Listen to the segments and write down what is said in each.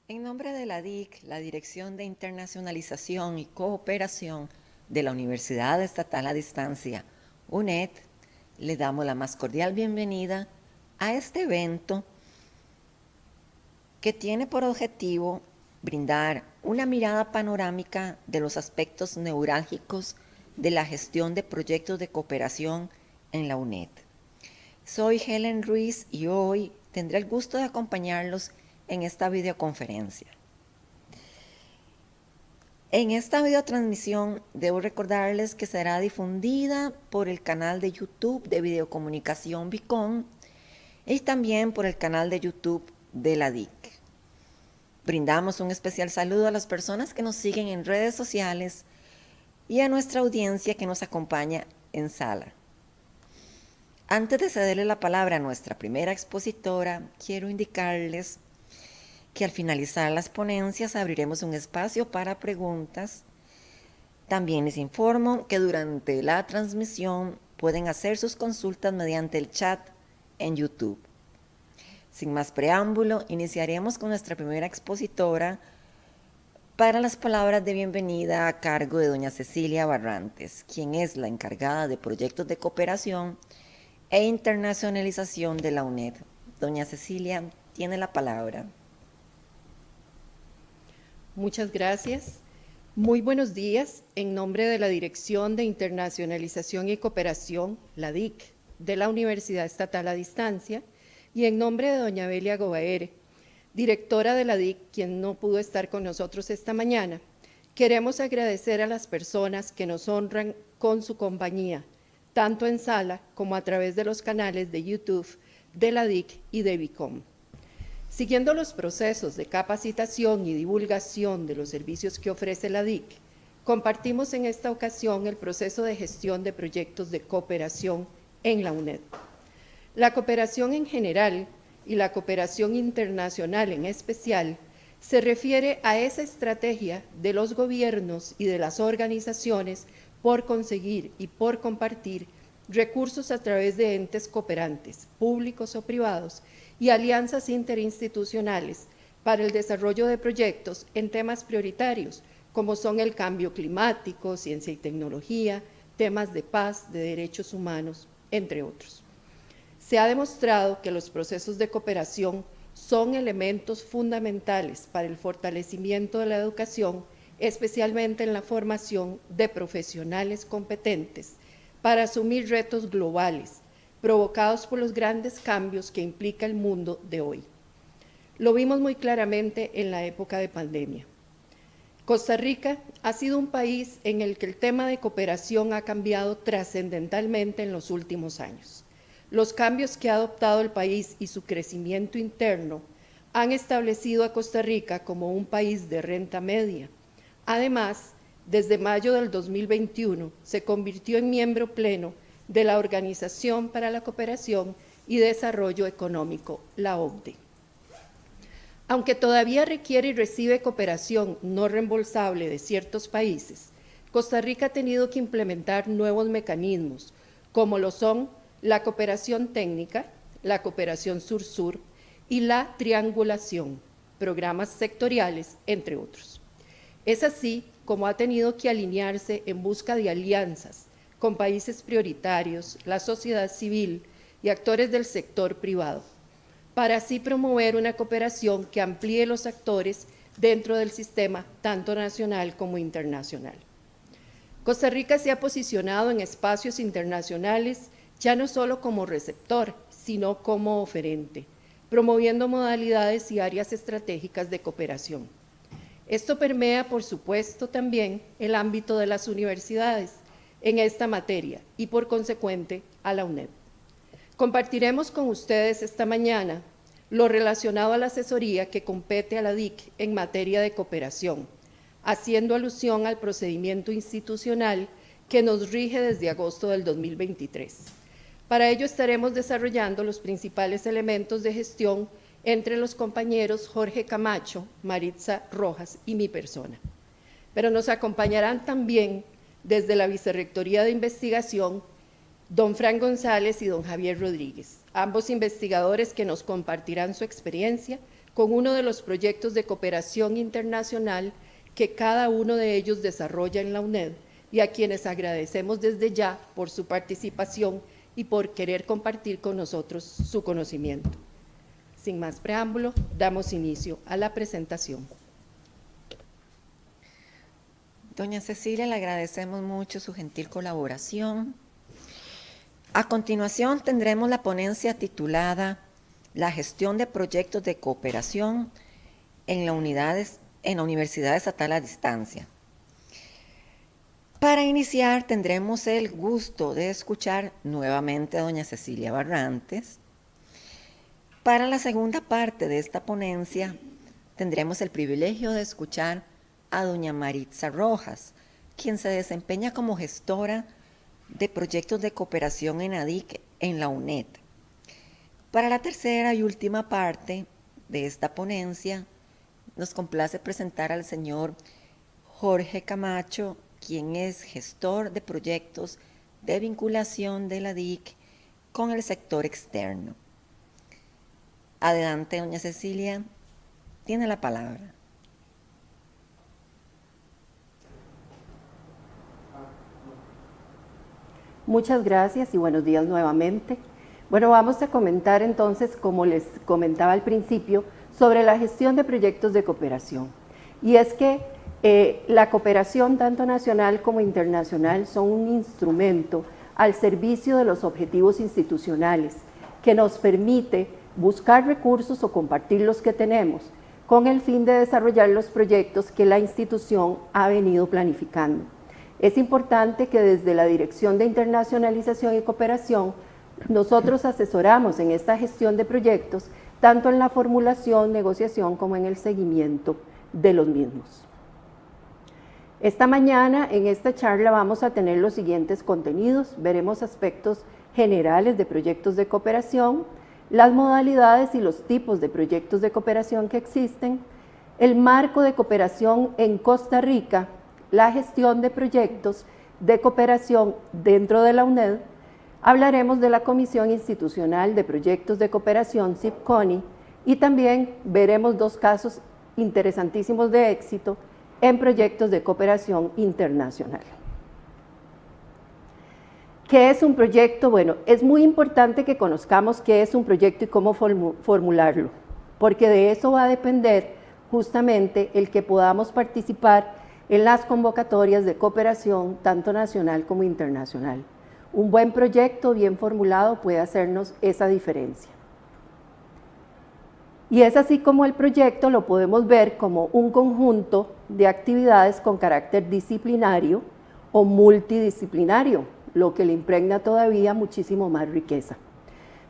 En nombre de la DIC, la Dirección de Internacionalización y Cooperación de la Universidad Estatal a Distancia, UNED, le damos la más cordial bienvenida a este evento que tiene por objetivo brindar una mirada panorámica de los aspectos neurálgicos de la gestión de proyectos de cooperación en la UNED. Soy Helen Ruiz y hoy tendré el gusto de acompañarlos en esta videoconferencia. En esta videotransmisión debo recordarles que será difundida por el canal de YouTube de Videocomunicación Vicon y también por el canal de YouTube de la DIC. Brindamos un especial saludo a las personas que nos siguen en redes sociales y a nuestra audiencia que nos acompaña en sala. Antes de cederle la palabra a nuestra primera expositora, quiero indicarles que al finalizar las ponencias abriremos un espacio para preguntas. También les informo que durante la transmisión pueden hacer sus consultas mediante el chat en YouTube. Sin más preámbulo, iniciaremos con nuestra primera expositora para las palabras de bienvenida a cargo de doña Cecilia Barrantes, quien es la encargada de proyectos de cooperación e internacionalización de la UNED. Doña Cecilia, tiene la palabra. Muchas gracias. Muy buenos días. En nombre de la Dirección de Internacionalización y Cooperación, la DIC, de la Universidad Estatal a Distancia, y en nombre de doña Belia Gobaere, directora de la DIC, quien no pudo estar con nosotros esta mañana, queremos agradecer a las personas que nos honran con su compañía, tanto en sala como a través de los canales de YouTube de la DIC y de Vicom. Siguiendo los procesos de capacitación y divulgación de los servicios que ofrece la DIC, compartimos en esta ocasión el proceso de gestión de proyectos de cooperación en la UNED. La cooperación en general y la cooperación internacional en especial se refiere a esa estrategia de los gobiernos y de las organizaciones por conseguir y por compartir recursos a través de entes cooperantes, públicos o privados, y alianzas interinstitucionales para el desarrollo de proyectos en temas prioritarios, como son el cambio climático, ciencia y tecnología, temas de paz, de derechos humanos, entre otros. Se ha demostrado que los procesos de cooperación son elementos fundamentales para el fortalecimiento de la educación, especialmente en la formación de profesionales competentes para asumir retos globales, provocados por los grandes cambios que implica el mundo de hoy. Lo vimos muy claramente en la época de pandemia. Costa Rica ha sido un país en el que el tema de cooperación ha cambiado trascendentalmente en los últimos años. Los cambios que ha adoptado el país y su crecimiento interno han establecido a Costa Rica como un país de renta media. Además, desde mayo del 2021 se convirtió en miembro pleno de la Organización para la Cooperación y Desarrollo Económico, la OCDE. Aunque todavía requiere y recibe cooperación no reembolsable de ciertos países, Costa Rica ha tenido que implementar nuevos mecanismos, como lo son la cooperación técnica, la cooperación sur-sur y la triangulación, programas sectoriales, entre otros. Es así como ha tenido que alinearse en busca de alianzas con países prioritarios, la sociedad civil y actores del sector privado, para así promover una cooperación que amplíe los actores dentro del sistema, tanto nacional como internacional. Costa Rica se ha posicionado en espacios internacionales ya no solo como receptor, sino como oferente, promoviendo modalidades y áreas estratégicas de cooperación. Esto permea, por supuesto, también el ámbito de las universidades en esta materia y, por consecuente, a la UNED. Compartiremos con ustedes esta mañana lo relacionado a la asesoría que compete a la DIC en materia de cooperación, haciendo alusión al procedimiento institucional que nos rige desde agosto del 2023. Para ello estaremos desarrollando los principales elementos de gestión entre los compañeros Jorge Camacho, Maritza Rojas y mi persona. Pero nos acompañarán también desde la Vicerrectoría de Investigación, don Fran González y don Javier Rodríguez, ambos investigadores que nos compartirán su experiencia con uno de los proyectos de cooperación internacional que cada uno de ellos desarrolla en la UNED y a quienes agradecemos desde ya por su participación y por querer compartir con nosotros su conocimiento. Sin más preámbulo, damos inicio a la presentación. Doña Cecilia, le agradecemos mucho su gentil colaboración. A continuación tendremos la ponencia titulada La gestión de proyectos de cooperación en la Universidad Estatal a Distancia. Para iniciar tendremos el gusto de escuchar nuevamente a doña Cecilia Barrantes. Para la segunda parte de esta ponencia tendremos el privilegio de escuchar a doña Maritza Rojas, quien se desempeña como gestora de proyectos de cooperación en ADIC en la UNED. Para la tercera y última parte de esta ponencia, nos complace presentar al señor Jorge Camacho, quien es gestor de proyectos de vinculación de la ADIC con el sector externo. Adelante, doña Cecilia, tiene la palabra. Muchas gracias y buenos días nuevamente. Bueno, vamos a comentar entonces, como les comentaba al principio, sobre la gestión de proyectos de cooperación. Y es que la cooperación, tanto nacional como internacional, son un instrumento al servicio de los objetivos institucionales que nos permite buscar recursos o compartir los que tenemos con el fin de desarrollar los proyectos que la institución ha venido planificando. Es importante que desde la Dirección de Internacionalización y Cooperación nosotros asesoramos en esta gestión de proyectos, tanto en la formulación, negociación, como en el seguimiento de los mismos. Esta mañana, en esta charla, vamos a tener los siguientes contenidos. Veremos aspectos generales de proyectos de cooperación, las modalidades y los tipos de proyectos de cooperación que existen, el marco de cooperación en Costa Rica, la gestión de proyectos de cooperación dentro de la UNED, hablaremos de la Comisión Institucional de Proyectos de Cooperación, CIPCONI, y también veremos dos casos interesantísimos de éxito en proyectos de cooperación internacional. ¿Qué es un proyecto? Bueno, es muy importante que conozcamos qué es un proyecto y cómo formularlo, porque de eso va a depender justamente el que podamos participar en las convocatorias de cooperación, tanto nacional como internacional. Un buen proyecto bien formulado puede hacernos esa diferencia. Y es así como el proyecto lo podemos ver como un conjunto de actividades con carácter disciplinario o multidisciplinario, lo que le impregna todavía muchísimo más riqueza.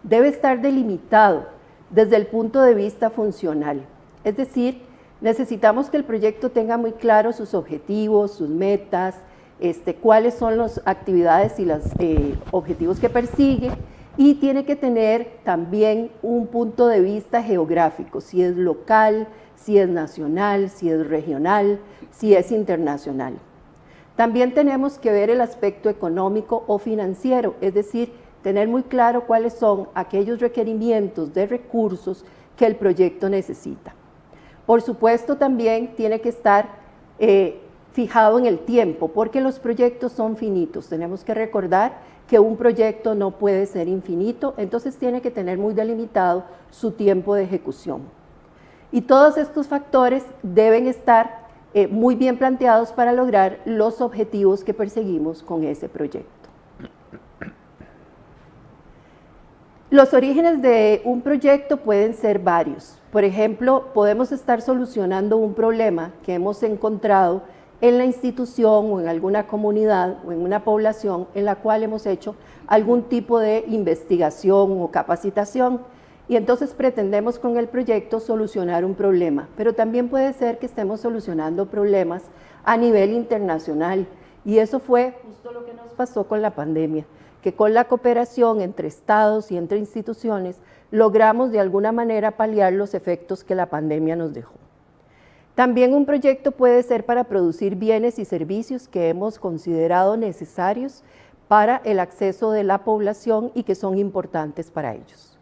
Debe estar delimitado desde el punto de vista funcional, es decir, necesitamos que el proyecto tenga muy claro sus objetivos, sus metas, cuáles son las actividades y los objetivos que persigue, y tiene que tener también un punto de vista geográfico, si es local, si es nacional, si es regional, si es internacional. También tenemos que ver el aspecto económico o financiero, es decir, tener muy claro cuáles son aquellos requerimientos de recursos que el proyecto necesita. Por supuesto, también tiene que estar fijado en el tiempo, porque los proyectos son finitos. Tenemos que recordar que un proyecto no puede ser infinito, entonces tiene que tener muy delimitado su tiempo de ejecución. Y todos estos factores deben estar muy bien planteados para lograr los objetivos que perseguimos con ese proyecto. Los orígenes de un proyecto pueden ser varios. Por ejemplo, podemos estar solucionando un problema que hemos encontrado en la institución o en alguna comunidad o en una población en la cual hemos hecho algún tipo de investigación o capacitación, y entonces pretendemos con el proyecto solucionar un problema, pero también puede ser que estemos solucionando problemas a nivel internacional, y eso fue justo lo que nos pasó con la pandemia, que con la cooperación entre estados y entre instituciones logramos de alguna manera paliar los efectos que la pandemia nos dejó. También un proyecto puede ser para producir bienes y servicios que hemos considerado necesarios para el acceso de la población y que son importantes para ellos.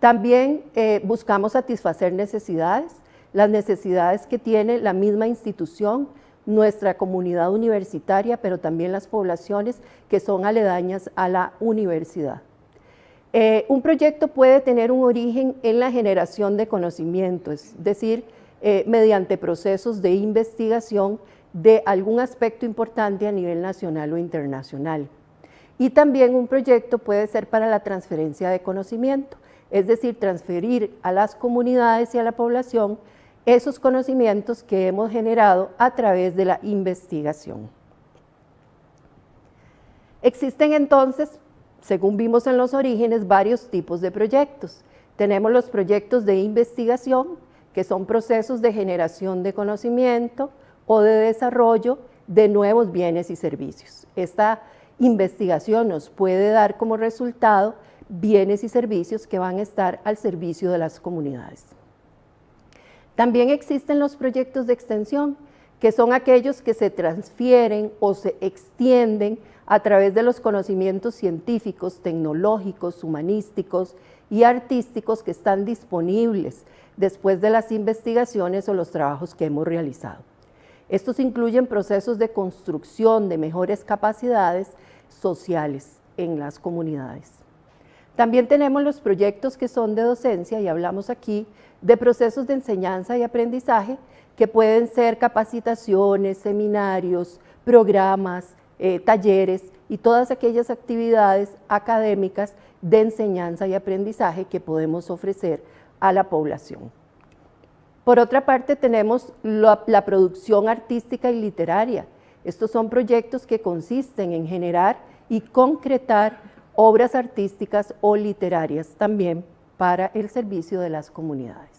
También buscamos satisfacer necesidades, las necesidades que tiene la misma institución, nuestra comunidad universitaria, pero también las poblaciones que son aledañas a la universidad. Un proyecto puede tener un origen en la generación de conocimiento, es decir, mediante procesos de investigación de algún aspecto importante a nivel nacional o internacional. Y también un proyecto puede ser para la transferencia de conocimiento, es decir, transferir a las comunidades y a la población esos conocimientos que hemos generado a través de la investigación. Existen entonces, según vimos en los orígenes, varios tipos de proyectos. Tenemos los proyectos de investigación, que son procesos de generación de conocimiento o de desarrollo de nuevos bienes y servicios. Esta investigación nos puede dar como resultado bienes y servicios que van a estar al servicio de las comunidades. También existen los proyectos de extensión, que son aquellos que se transfieren o se extienden a través de los conocimientos científicos, tecnológicos, humanísticos y artísticos que están disponibles después de las investigaciones o los trabajos que hemos realizado. Estos incluyen procesos de construcción de mejores capacidades sociales en las comunidades. También tenemos los proyectos que son de docencia, y hablamos aquí de procesos de enseñanza y aprendizaje que pueden ser capacitaciones, seminarios, programas, talleres y todas aquellas actividades académicas de enseñanza y aprendizaje que podemos ofrecer a la población. Por otra parte, tenemos la producción artística y literaria. Estos son proyectos que consisten en generar y concretar obras artísticas o literarias también para el servicio de las comunidades.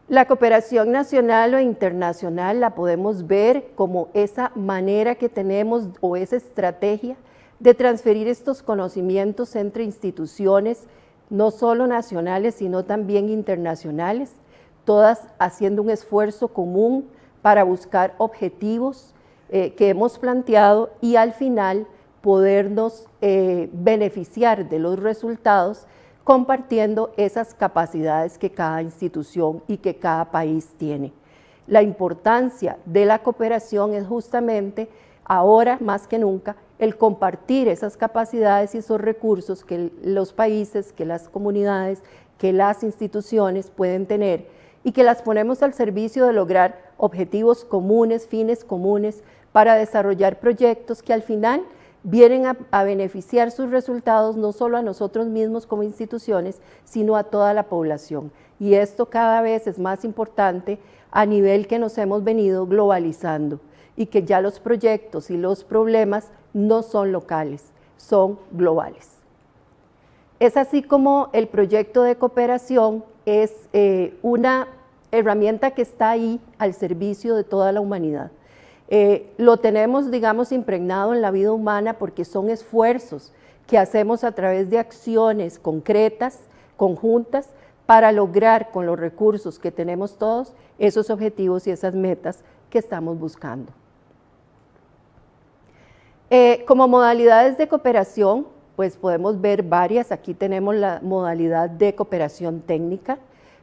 La cooperación nacional o internacional la podemos ver como esa manera que tenemos o esa estrategia de transferir estos conocimientos entre instituciones, no solo nacionales, sino también internacionales, todas haciendo un esfuerzo común para buscar objetivos que hemos planteado y al final podernos beneficiar de los resultados compartiendo esas capacidades que cada institución y que cada país tiene. La importancia de la cooperación es justamente ahora más que nunca el compartir esas capacidades y esos recursos que los países, que las comunidades, que las instituciones pueden tener y que las ponemos al servicio de lograr objetivos comunes, fines comunes para desarrollar proyectos que al final vienen a beneficiar sus resultados no solo a nosotros mismos como instituciones, sino a toda la población. Y esto cada vez es más importante a nivel que nos hemos venido globalizando y que ya los proyectos y los problemas no son locales, son globales. Es así como el proyecto de cooperación es una herramienta que está ahí al servicio de toda la humanidad. Lo tenemos, digamos, impregnado en la vida humana porque son esfuerzos que hacemos a través de acciones concretas, conjuntas, para lograr con los recursos que tenemos todos esos objetivos y esas metas que estamos buscando. Como modalidades de cooperación, pues podemos ver varias. Aquí tenemos la modalidad de cooperación técnica.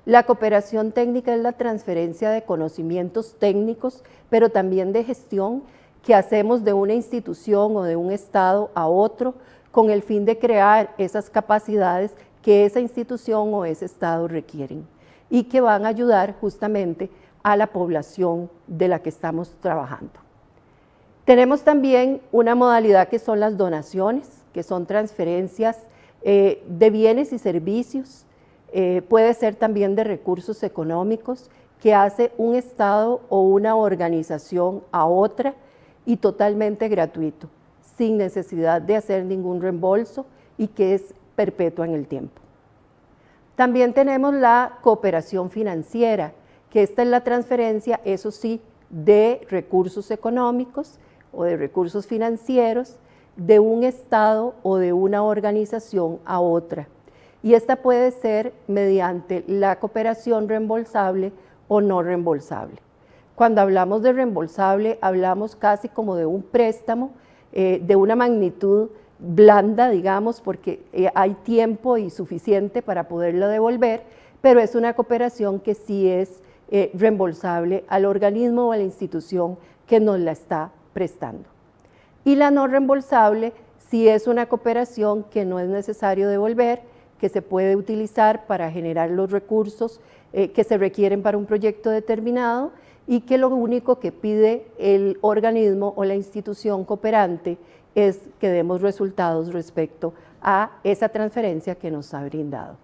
La cooperación técnica es la transferencia de conocimientos técnicos, pero también de gestión que hacemos de una institución o de un estado a otro con el fin de crear esas capacidades que esa institución o ese estado requieren y que van a ayudar justamente a la población de la que estamos trabajando. Tenemos también una modalidad que son las donaciones, que son transferencias de bienes y servicios. Puede ser también de recursos económicos que hace un estado o una organización a otra y totalmente gratuito, sin necesidad de hacer ningún reembolso y que es perpetua en el tiempo. También tenemos la cooperación financiera, que esta es la transferencia, eso sí, de recursos económicos o de recursos financieros de un estado o de una organización a otra. Y esta puede ser mediante la cooperación reembolsable o no reembolsable. Cuando hablamos de reembolsable, hablamos casi como de un préstamo de una magnitud blanda, digamos, porque hay tiempo y suficiente para poderlo devolver, pero es una cooperación que sí es reembolsable al organismo o a la institución que nos la está prestando. Y la no reembolsable sí es una cooperación que no es necesario devolver, que se puede utilizar para generar los recursos que se requieren para un proyecto determinado y que lo único que pide el organismo o la institución cooperante es que demos resultados respecto a esa transferencia que nos ha brindado.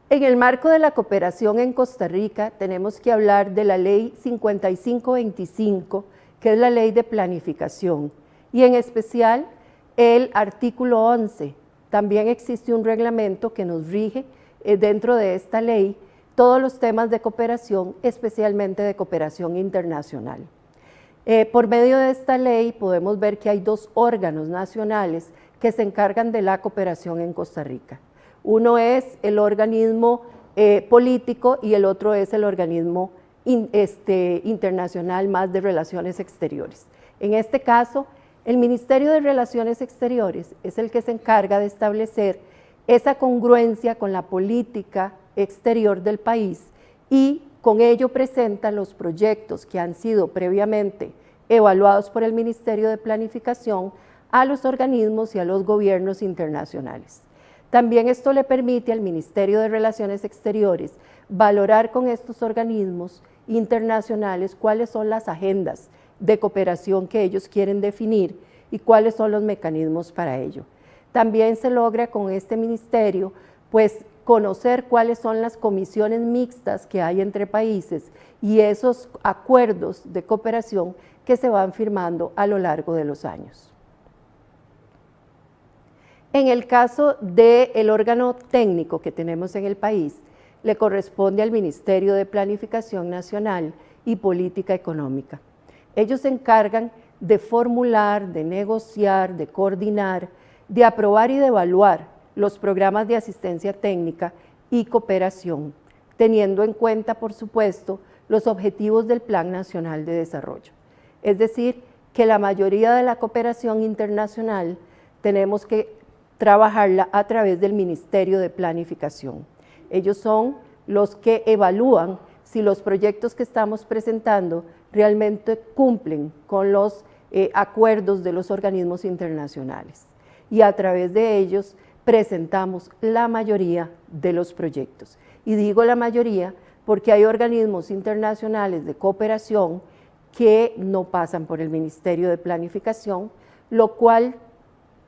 En el marco de la cooperación en Costa Rica tenemos que hablar de la Ley 5525, que es la Ley de Planificación, y en especial el artículo 11. También existe un reglamento que nos rige dentro de esta ley todos los temas de cooperación, especialmente de cooperación internacional. Por medio de esta ley podemos ver que hay dos órganos nacionales que se encargan de la cooperación en Costa Rica. Uno es el organismo político y el otro es el organismo internacional más de relaciones exteriores. En este caso, el Ministerio de Relaciones Exteriores es el que se encarga de establecer esa congruencia con la política exterior del país y con ello presenta los proyectos que han sido previamente evaluados por el Ministerio de Planificación a los organismos y a los gobiernos internacionales. También esto le permite al Ministerio de Relaciones Exteriores valorar con estos organismos internacionales cuáles son las agendas de cooperación que ellos quieren definir y cuáles son los mecanismos para ello. También se logra con este ministerio, pues, conocer cuáles son las comisiones mixtas que hay entre países y esos acuerdos de cooperación que se van firmando a lo largo de los años. En el caso del órgano técnico que tenemos en el país, le corresponde al Ministerio de Planificación Nacional y Política Económica. Ellos se encargan de formular, de negociar, de coordinar, de aprobar y de evaluar los programas de asistencia técnica y cooperación, teniendo en cuenta, por supuesto, los objetivos del Plan Nacional de Desarrollo. Es decir, que la mayoría de la cooperación internacional tenemos que trabajarla a través del Ministerio de Planificación. Ellos son los que evalúan si los proyectos que estamos presentando realmente cumplen con los acuerdos de los organismos internacionales. Y a través de ellos presentamos la mayoría de los proyectos. Y digo la mayoría porque hay organismos internacionales de cooperación que no pasan por el Ministerio de Planificación, lo cual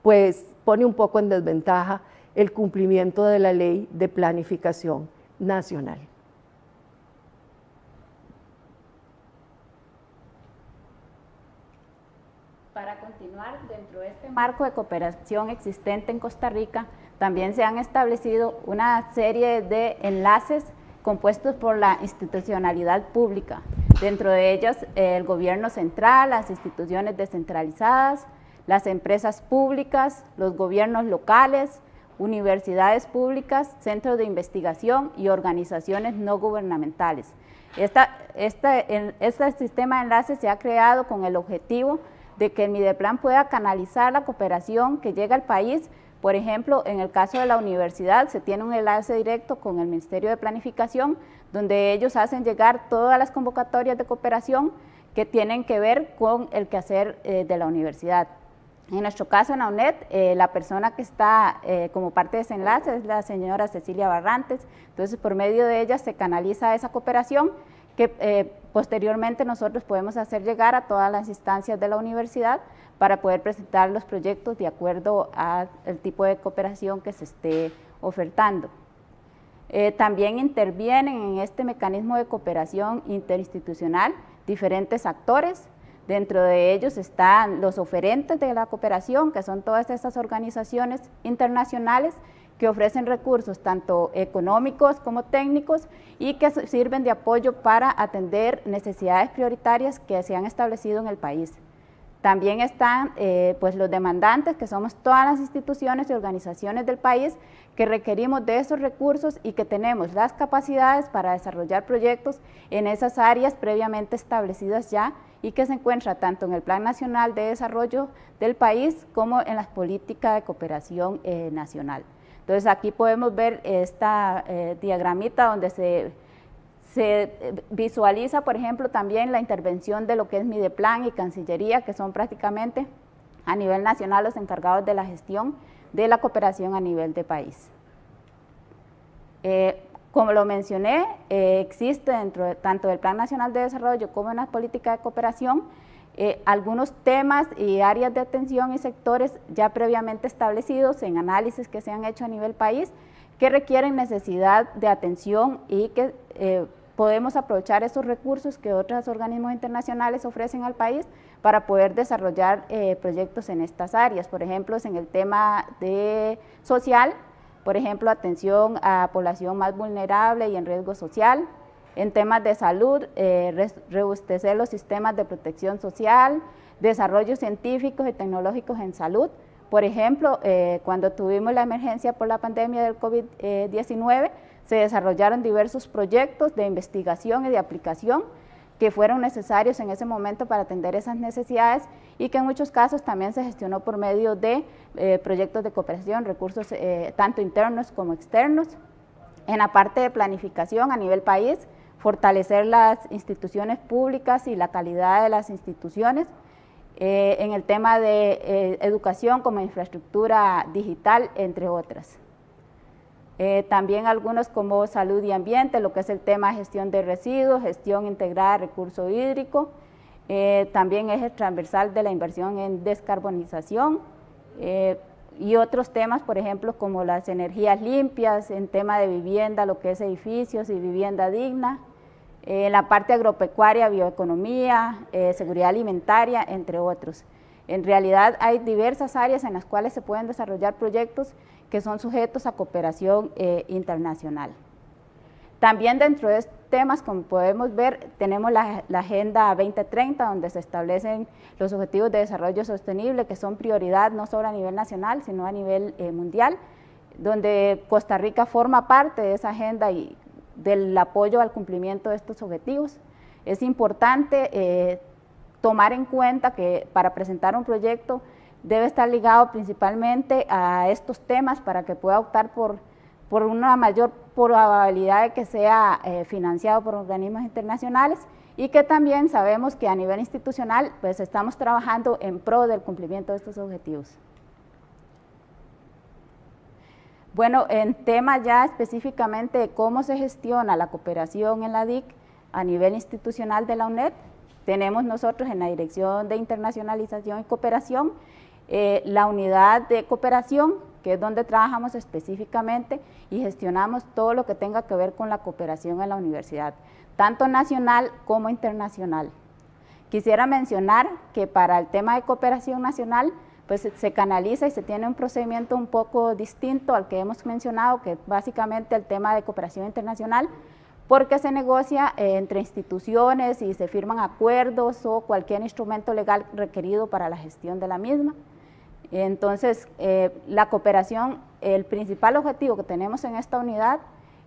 pues pone un poco en desventaja el cumplimiento de la Ley de Planificación Nacional. Para continuar, dentro de este marco de cooperación existente en Costa Rica, también se han establecido una serie de enlaces compuestos por la institucionalidad pública. Dentro de ellas, el gobierno central, las instituciones descentralizadas, las empresas públicas, los gobiernos locales, universidades públicas, centros de investigación y organizaciones no gubernamentales. Este sistema de enlaces se ha creado con el objetivo de que el Mideplan pueda canalizar la cooperación que llega al país. Por ejemplo, en el caso de la universidad se tiene un enlace directo con el Ministerio de Planificación, donde ellos hacen llegar todas las convocatorias de cooperación que tienen que ver con el quehacer de la universidad. En nuestro caso, en la UNED, la persona que está como parte de ese enlace es la señora Cecilia Barrantes. Entonces, por medio de ella se canaliza esa cooperación que posteriormente nosotros podemos hacer llegar a todas las instancias de la universidad para poder presentar los proyectos de acuerdo al tipo de cooperación que se esté ofertando. También intervienen en este mecanismo de cooperación interinstitucional diferentes actores. Dentro de ellos están los oferentes de la cooperación, que son todas estas organizaciones internacionales que ofrecen recursos tanto económicos como técnicos y que sirven de apoyo para atender necesidades prioritarias que se han establecido en el país. También están pues los demandantes, que somos todas las instituciones y organizaciones del país que requerimos de esos recursos y que tenemos las capacidades para desarrollar proyectos en esas áreas previamente establecidas ya y que se encuentra tanto en el Plan Nacional de Desarrollo del país como en las políticas de cooperación nacional. Entonces aquí podemos ver esta diagramita donde se visualiza, por ejemplo, también la intervención de lo que es Mideplan y Cancillería, que son prácticamente a nivel nacional los encargados de la gestión de la cooperación a nivel de país. Como lo mencioné, existe dentro tanto del Plan Nacional de Desarrollo como en las políticas de cooperación algunos temas y áreas de atención y sectores ya previamente establecidos en análisis que se han hecho a nivel país que requieren necesidad de atención y que podemos aprovechar esos recursos que otros organismos internacionales ofrecen al país para poder desarrollar proyectos en estas áreas. Por ejemplo, en el tema de social, por ejemplo, atención a población más vulnerable y en riesgo social. En temas de salud, robustecer los sistemas de protección social, desarrollos científicos y tecnológicos en salud. Por ejemplo, cuando tuvimos la emergencia por la pandemia del COVID-19, se desarrollaron diversos proyectos de investigación y de aplicación que fueron necesarios en ese momento para atender esas necesidades y que en muchos casos también se gestionó por medio de proyectos de cooperación, recursos tanto internos como externos. En la parte de planificación a nivel país, fortalecer las instituciones públicas y la calidad de las instituciones. En el tema de educación como infraestructura digital, entre otras. También algunos como salud y ambiente, lo que es el tema de gestión de residuos, gestión integrada de recurso hídrico, también eje transversal de la inversión en descarbonización y otros temas, por ejemplo, como las energías limpias, en tema de vivienda, lo que es edificios y vivienda digna, la parte agropecuaria, bioeconomía, seguridad alimentaria, entre otros. En realidad hay diversas áreas en las cuales se pueden desarrollar proyectos que son sujetos a cooperación internacional. También dentro de estos temas, como podemos ver, tenemos la Agenda 2030, donde se establecen los objetivos de desarrollo sostenible, que son prioridad no solo a nivel nacional, sino a nivel mundial, donde Costa Rica forma parte de esa agenda y del apoyo al cumplimiento de estos objetivos. Es importante tomar en cuenta que para presentar un proyecto debe estar ligado principalmente a estos temas para que pueda optar por una mayor probabilidad de que sea financiado por organismos internacionales y que también sabemos que a nivel institucional pues estamos trabajando en pro del cumplimiento de estos objetivos. Bueno, en temas ya específicamente de cómo se gestiona la cooperación en la DIC a nivel institucional de la UNED, tenemos nosotros en la Dirección de Internacionalización y Cooperación la unidad de cooperación, que es donde trabajamos específicamente y gestionamos todo lo que tenga que ver con la cooperación en la universidad, tanto nacional como internacional. Quisiera mencionar que para el tema de cooperación nacional, pues se canaliza y se tiene un procedimiento un poco distinto al que hemos mencionado, que es básicamente el tema de cooperación internacional, porque se negocia entre instituciones y se firman acuerdos o cualquier instrumento legal requerido para la gestión de la misma. Entonces, la cooperación, el principal objetivo que tenemos en esta unidad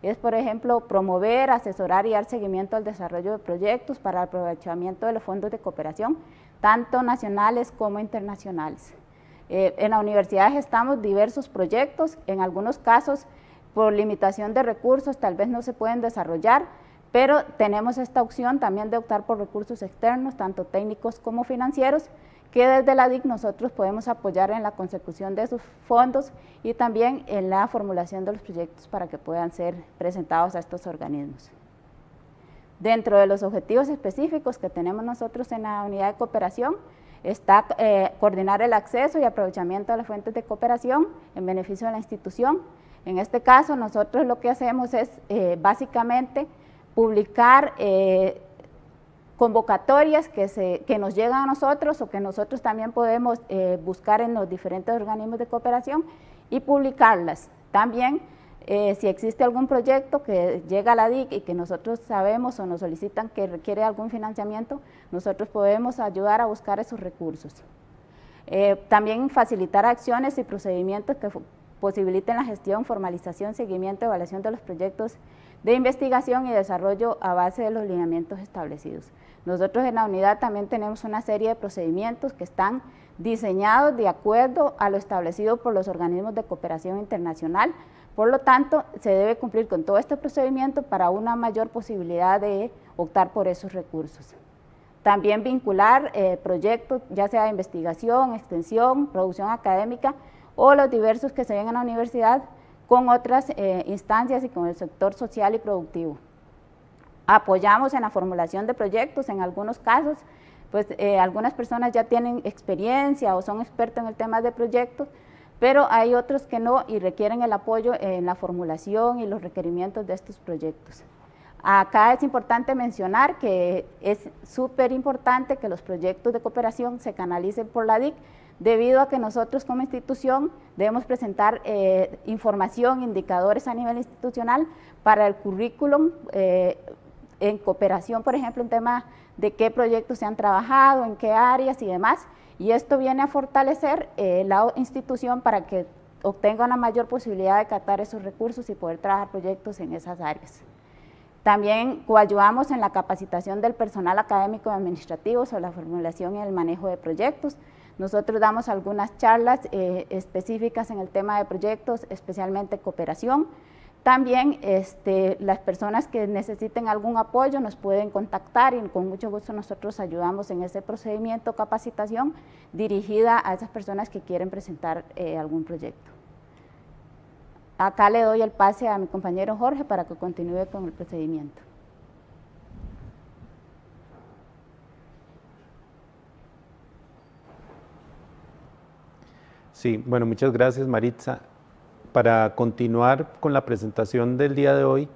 es, por ejemplo, promover, asesorar y dar seguimiento al desarrollo de proyectos para el aprovechamiento de los fondos de cooperación, tanto nacionales como internacionales. En la universidad gestamos diversos proyectos, en algunos casos, por limitación de recursos, tal vez no se pueden desarrollar, pero tenemos esta opción también de optar por recursos externos, tanto técnicos como financieros, que desde la DIC nosotros podemos apoyar en la consecución de esos fondos y también en la formulación de los proyectos para que puedan ser presentados a estos organismos. Dentro de los objetivos específicos que tenemos nosotros en la unidad de cooperación, está coordinar el acceso y aprovechamiento de las fuentes de cooperación en beneficio de la institución. En este caso, nosotros lo que hacemos es básicamente publicar convocatorias que nos llegan a nosotros o que nosotros también podemos buscar en los diferentes organismos de cooperación y publicarlas. También Si existe algún proyecto que llega a la DIC y que nosotros sabemos o nos solicitan que requiere algún financiamiento, nosotros podemos ayudar a buscar esos recursos. También facilitar acciones y procedimientos que posibiliten la gestión, formalización, seguimiento, evaluación de los proyectos de investigación y desarrollo a base de los lineamientos establecidos. Nosotros en la unidad también tenemos una serie de procedimientos que están diseñados de acuerdo a lo establecido por los organismos de cooperación internacional. Por lo tanto, se debe cumplir con todo este procedimiento para una mayor posibilidad de optar por esos recursos. También vincular proyectos, ya sea de investigación, extensión, producción académica o los diversos que se ven en la universidad con otras instancias y con el sector social y productivo. Apoyamos en la formulación de proyectos, en algunos casos, pues algunas personas ya tienen experiencia o son expertos en el tema de proyectos, pero hay otros que no y requieren el apoyo en la formulación y los requerimientos de estos proyectos. Acá es importante mencionar que es súper importante que los proyectos de cooperación se canalicen por la DIC, debido a que nosotros como institución debemos presentar información, indicadores a nivel institucional para el currículum en cooperación, por ejemplo, en tema de qué proyectos se han trabajado, en qué áreas y demás, y esto viene a fortalecer la institución para que obtenga una mayor posibilidad de captar esos recursos y poder trabajar proyectos en esas áreas. También coayudamos en la capacitación del personal académico y administrativo sobre la formulación y el manejo de proyectos. Nosotros damos algunas charlas específicas en el tema de proyectos, especialmente cooperación. También las personas que necesiten algún apoyo nos pueden contactar y con mucho gusto nosotros ayudamos en ese procedimiento de capacitación dirigida a esas personas que quieren presentar algún proyecto. Acá le doy el pase a mi compañero Jorge para que continúe con el procedimiento. Sí, bueno, muchas gracias, Maritza. Para continuar con la presentación del día de hoy,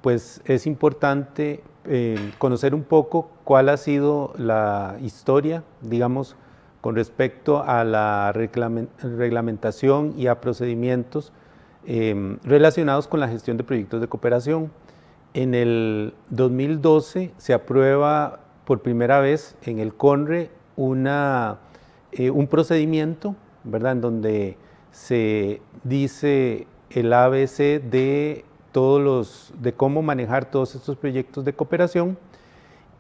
pues es importante conocer un poco cuál ha sido la historia, digamos, con respecto a la reglamentación y a procedimientos relacionados con la gestión de proyectos de cooperación. En el 2012 se aprueba por primera vez en el CONRE un procedimiento, ¿verdad?, en donde se dice el ABC de cómo manejar todos estos proyectos de cooperación,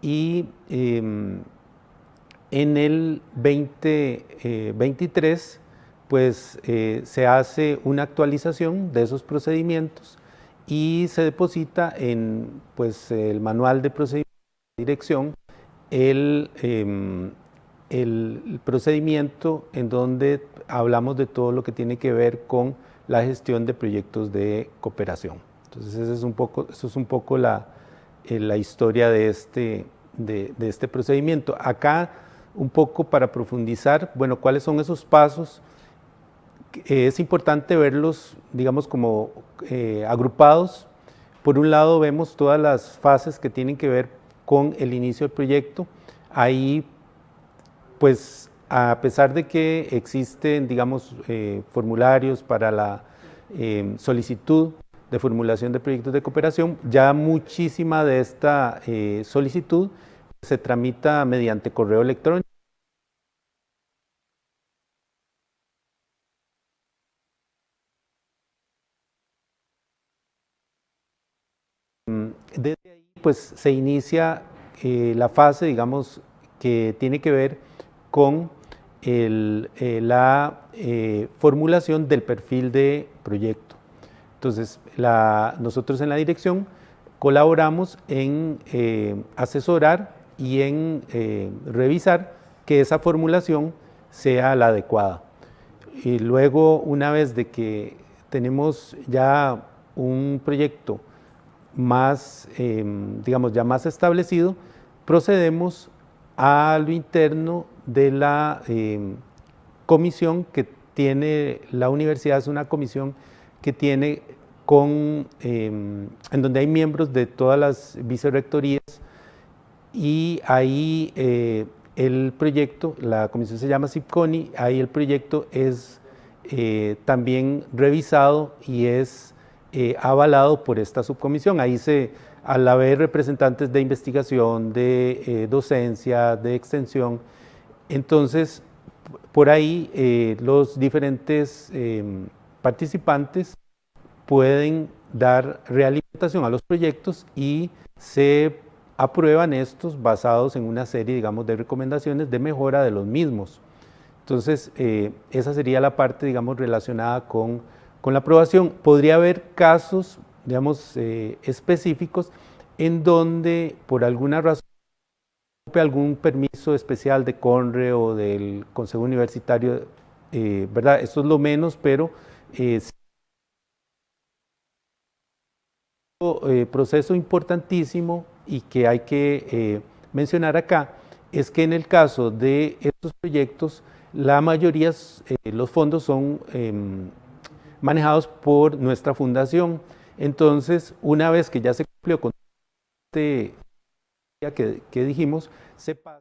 y en el 2023 pues se hace una actualización de esos procedimientos y se deposita en pues el manual de procedimiento de dirección el procedimiento en donde hablamos de todo lo que tiene que ver con la gestión de proyectos de cooperación. Entonces eso es un poco la historia de este procedimiento. Acá un poco para profundizar, bueno, ¿cuáles son esos pasos? Es importante verlos, digamos, como agrupados. Por un lado vemos todas las fases que tienen que ver con el inicio del proyecto. Ahí pues a pesar de que existen, digamos, formularios para la solicitud de formulación de proyectos de cooperación, ya muchísima de esta solicitud se tramita mediante correo electrónico. Desde ahí pues se inicia la fase, digamos, que tiene que ver con la formulación del perfil de proyecto. Entonces, nosotros en la dirección colaboramos en asesorar y en revisar que esa formulación sea la adecuada. Y luego, una vez de que tenemos ya un proyecto más, digamos, ya más establecido, procedemos a lo interno de la comisión que tiene la universidad. Es una comisión que tiene en donde hay miembros de todas las vicerrectorías, y ahí el proyecto, la comisión se llama CIPCONI, ahí el proyecto es también revisado y es avalado por esta subcomisión. Ahí al haber representantes de investigación, de docencia, de extensión, entonces por ahí los diferentes participantes pueden dar realimentación a los proyectos y se aprueban estos basados en una serie, digamos, de recomendaciones de mejora de los mismos. Entonces, esa sería la parte, digamos, relacionada con la aprobación. Podría haber casos, digamos, específicos en donde por alguna razón algún permiso especial de CONRE o del Consejo Universitario, ¿verdad? Esto es lo menos, pero proceso importantísimo y que hay que mencionar acá es que en el caso de estos proyectos, la mayoría, los fondos son manejados por nuestra fundación. Entonces, una vez que ya se cumplió con este que dijimos, se pasa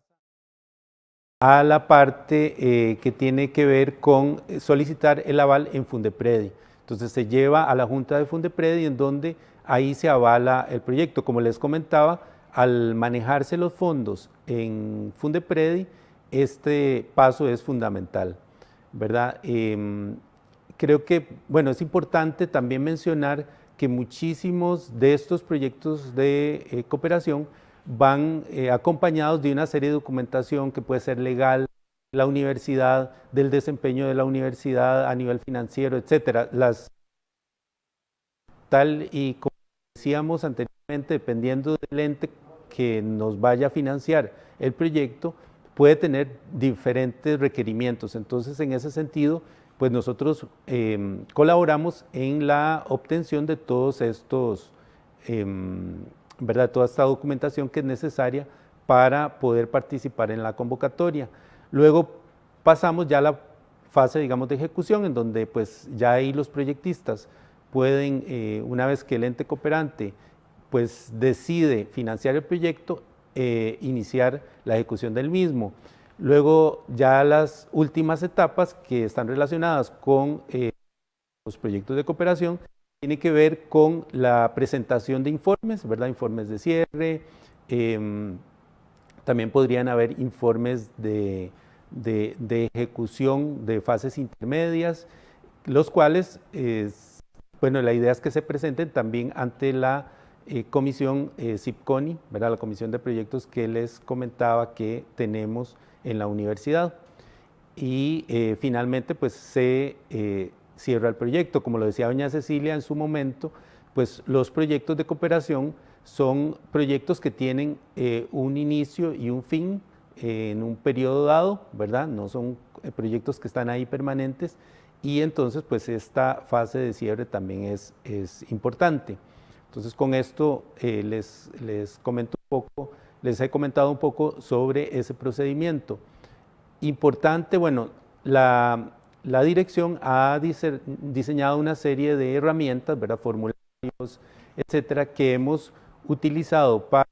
a la parte que tiene que ver con solicitar el aval en Fundepredi. Entonces se lleva a la Junta de Fundepredi, en donde ahí se avala el proyecto. Como les comentaba, al manejarse los fondos en Fundepredi, este paso es fundamental, ¿verdad? Creo que, bueno, es importante también mencionar que muchísimos de estos proyectos de cooperación van acompañados de una serie de documentación que puede ser legal, la universidad, del desempeño de la universidad a nivel financiero, etcétera. Tal y como decíamos anteriormente, dependiendo del ente que nos vaya a financiar el proyecto, puede tener diferentes requerimientos. Entonces, en ese sentido, pues nosotros colaboramos en la obtención de todos estos, ¿verdad? Toda esta documentación que es necesaria para poder participar en la convocatoria. Luego pasamos ya a la fase, digamos, de ejecución, en donde pues ya ahí los proyectistas pueden, una vez que el ente cooperante pues decide financiar el proyecto, iniciar la ejecución del mismo. Luego ya las últimas etapas que están relacionadas con los proyectos de cooperación tiene que ver con la presentación de informes, ¿verdad? Informes de cierre, también podrían haber informes de ejecución de fases intermedias, los cuales, bueno, la idea es que se presenten también ante la comisión CIPCONI, ¿verdad? La comisión de proyectos que les comentaba que tenemos en la universidad. Y finalmente, pues se cierra el proyecto. Como lo decía doña Cecilia en su momento, pues los proyectos de cooperación son proyectos que tienen un inicio y un fin en un periodo dado, ¿verdad? No son proyectos que están ahí permanentes, y entonces pues esta fase de cierre también es importante. Entonces con esto les comento un poco, les he comentado un poco sobre ese procedimiento. Importante, bueno, la dirección ha diseñado una serie de herramientas, ¿verdad? Formularios, etcétera, que hemos utilizado para.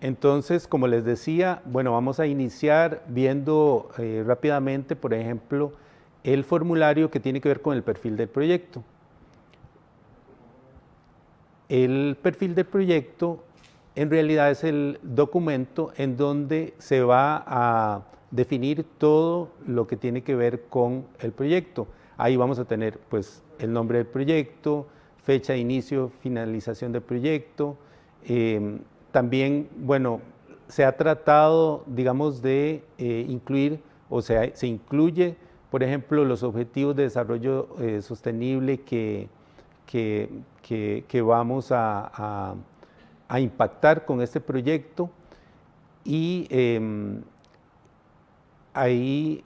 Entonces, como les decía, bueno, vamos a iniciar viendo rápidamente, por ejemplo, el formulario que tiene que ver con el perfil del proyecto. El perfil del proyecto en realidad es el documento en donde se va a definir todo lo que tiene que ver con el proyecto. Ahí vamos a tener pues el nombre del proyecto, fecha de inicio, finalización del proyecto. También, bueno, se ha tratado, digamos, de incluir, o sea, se incluye, por ejemplo, los objetivos de desarrollo sostenible que vamos a impactar con este proyecto, y ahí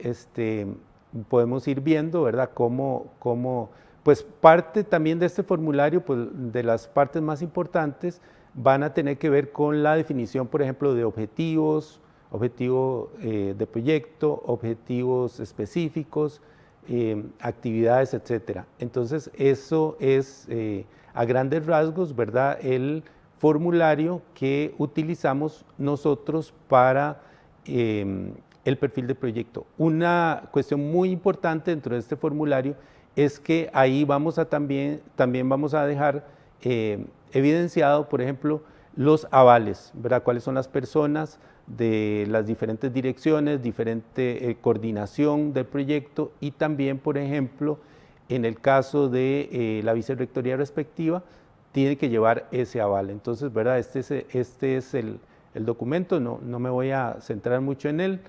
podemos ir viendo, ¿verdad?, cómo pues parte también de este formulario, pues de las partes más importantes van a tener que ver con la definición, por ejemplo, de objetivos, objetivo de proyecto, objetivos específicos, actividades, etcétera. Entonces, eso es a grandes rasgos, ¿verdad?, el formulario que utilizamos nosotros para el perfil de proyecto. Una cuestión muy importante dentro de este formulario es que ahí vamos a también vamos a dejar evidenciado, por ejemplo, los avales, ¿verdad? Cuáles son las personas de las diferentes direcciones, diferente coordinación del proyecto, y también, por ejemplo, en el caso de la vicerrectoría respectiva, tiene que llevar ese aval. Entonces, ¿verdad? Este es el documento, no me voy a centrar mucho en él.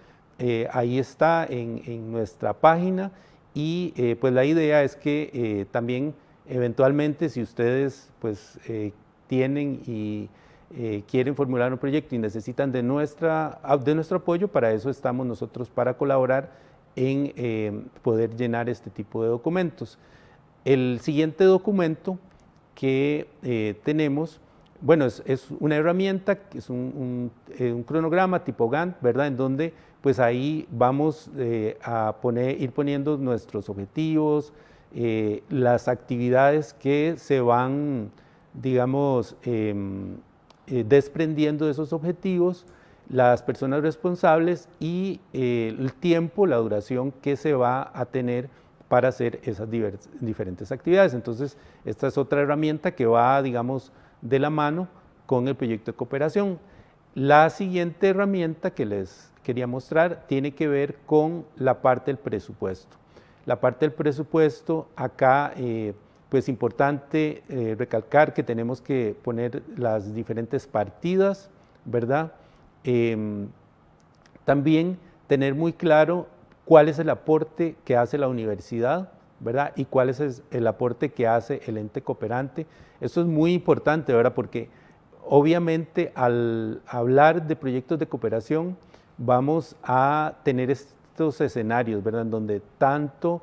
Ahí está en nuestra página, y pues la idea es que también eventualmente, si ustedes pues tienen y quieren formular un proyecto y necesitan de nuestro apoyo, para eso estamos nosotros, para colaborar en poder llenar este tipo de documentos. El siguiente documento que tenemos, bueno, es una herramienta, es un cronograma tipo Gantt, ¿verdad? En donde pues ahí vamos a ir poniendo nuestros objetivos, las actividades que se van, digamos, desprendiendo de esos objetivos, las personas responsables y el tiempo, la duración que se va a tener para hacer esas diferentes actividades. Entonces, esta es otra herramienta que va, digamos, de la mano con el proyecto de cooperación. La siguiente herramienta que les quería mostrar tiene que ver con la parte del presupuesto. La parte del presupuesto, acá, pues importante recalcar que tenemos que poner las diferentes partidas, ¿verdad? También tener muy claro cuál es el aporte que hace la universidad, ¿verdad? Y cuál es el aporte que hace el ente cooperante. Esto es muy importante, ¿verdad? Porque obviamente al hablar de proyectos de cooperación vamos a tener estos escenarios, ¿verdad? En donde tanto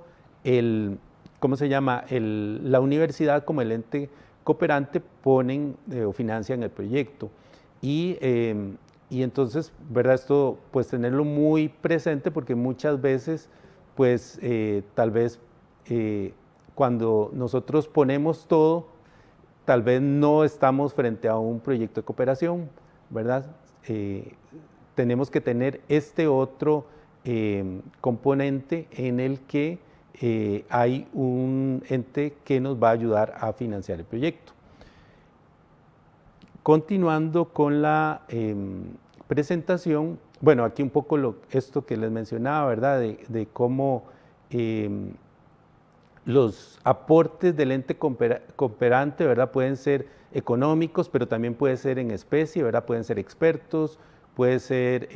¿cómo se llama? La universidad como el ente cooperante ponen o financian el proyecto. Y entonces, ¿verdad? Esto, pues tenerlo muy presente, porque muchas veces, pues tal vez cuando nosotros ponemos todo, tal vez no estamos frente a un proyecto de cooperación, ¿verdad? Tenemos que tener este otro componente en el que hay un ente que nos va a ayudar a financiar el proyecto. Continuando con la presentación, bueno, aquí un poco esto que les mencionaba, ¿verdad? De cómo los aportes del ente cooperante, ¿verdad? Pueden ser económicos, pero también puede ser en especie, ¿verdad? Pueden ser expertos, puede ser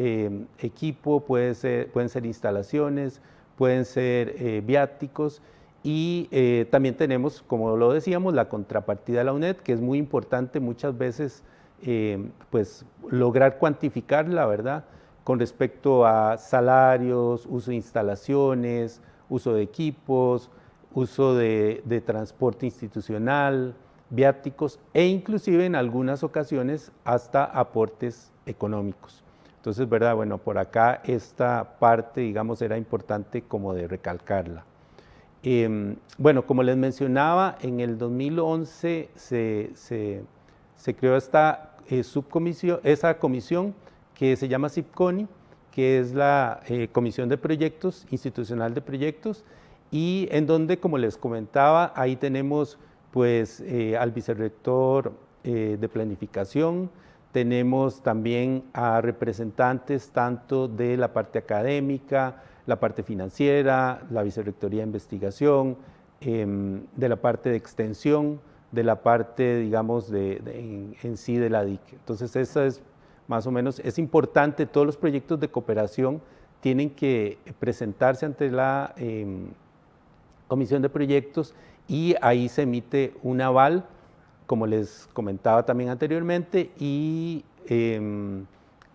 equipo, pueden ser instalaciones, pueden ser viáticos, y también tenemos, como lo decíamos, la contrapartida de la UNED, que es muy importante muchas veces pues lograr cuantificarla, ¿verdad? Con respecto a salarios, uso de instalaciones, uso de equipos, uso de transporte institucional, viáticos, e inclusive en algunas ocasiones hasta aportes económicos. Entonces, ¿verdad? Bueno, por acá esta parte, digamos, era importante como de recalcarla. Bueno, como les mencionaba, en el 2011 se creó esta esa comisión que se llama CIPCONI, que es la Comisión de Proyectos, Institucional de Proyectos, y en donde, como les comentaba, ahí tenemos pues al vicerrector de planificación, tenemos también a representantes tanto de la parte académica, la parte financiera, la vicerrectoría de investigación, de la parte de extensión, de la parte, digamos, en sí de la DIC. Entonces, esa es más o menos, es importante, todos los proyectos de cooperación tienen que presentarse ante la Comisión de Proyectos, y ahí se emite un aval, como les comentaba también anteriormente, y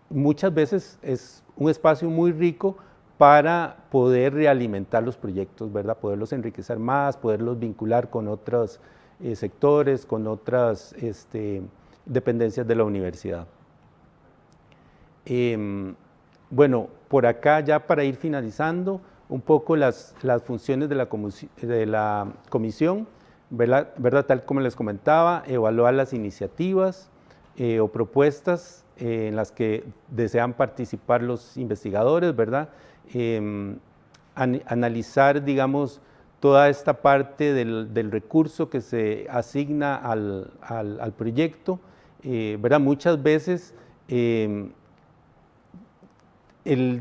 muchas veces es un espacio muy rico para poder realimentar los proyectos, ¿verdad? Poderlos enriquecer más, poderlos vincular con otros sectores, con otras dependencias de la universidad. Bueno, por acá ya para ir finalizando, un poco las funciones de la comisión, ¿verdad? Tal como les comentaba, evaluar las iniciativas o propuestas en las que desean participar los investigadores, ¿verdad? Analizar, digamos, toda esta parte del recurso que se asigna al proyecto, ¿verdad? Muchas veces el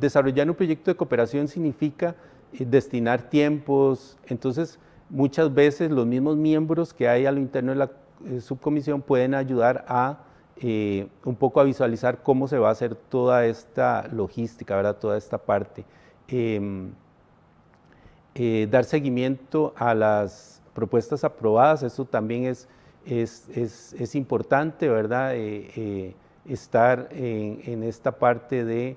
desarrollar un proyecto de cooperación significa destinar tiempos, entonces muchas veces los mismos miembros que hay a lo interno de la subcomisión pueden ayudar a un poco a visualizar cómo se va a hacer toda esta logística, ¿verdad? Toda esta parte. Dar seguimiento a las propuestas aprobadas, eso también es importante, ¿verdad? Estar en esta parte de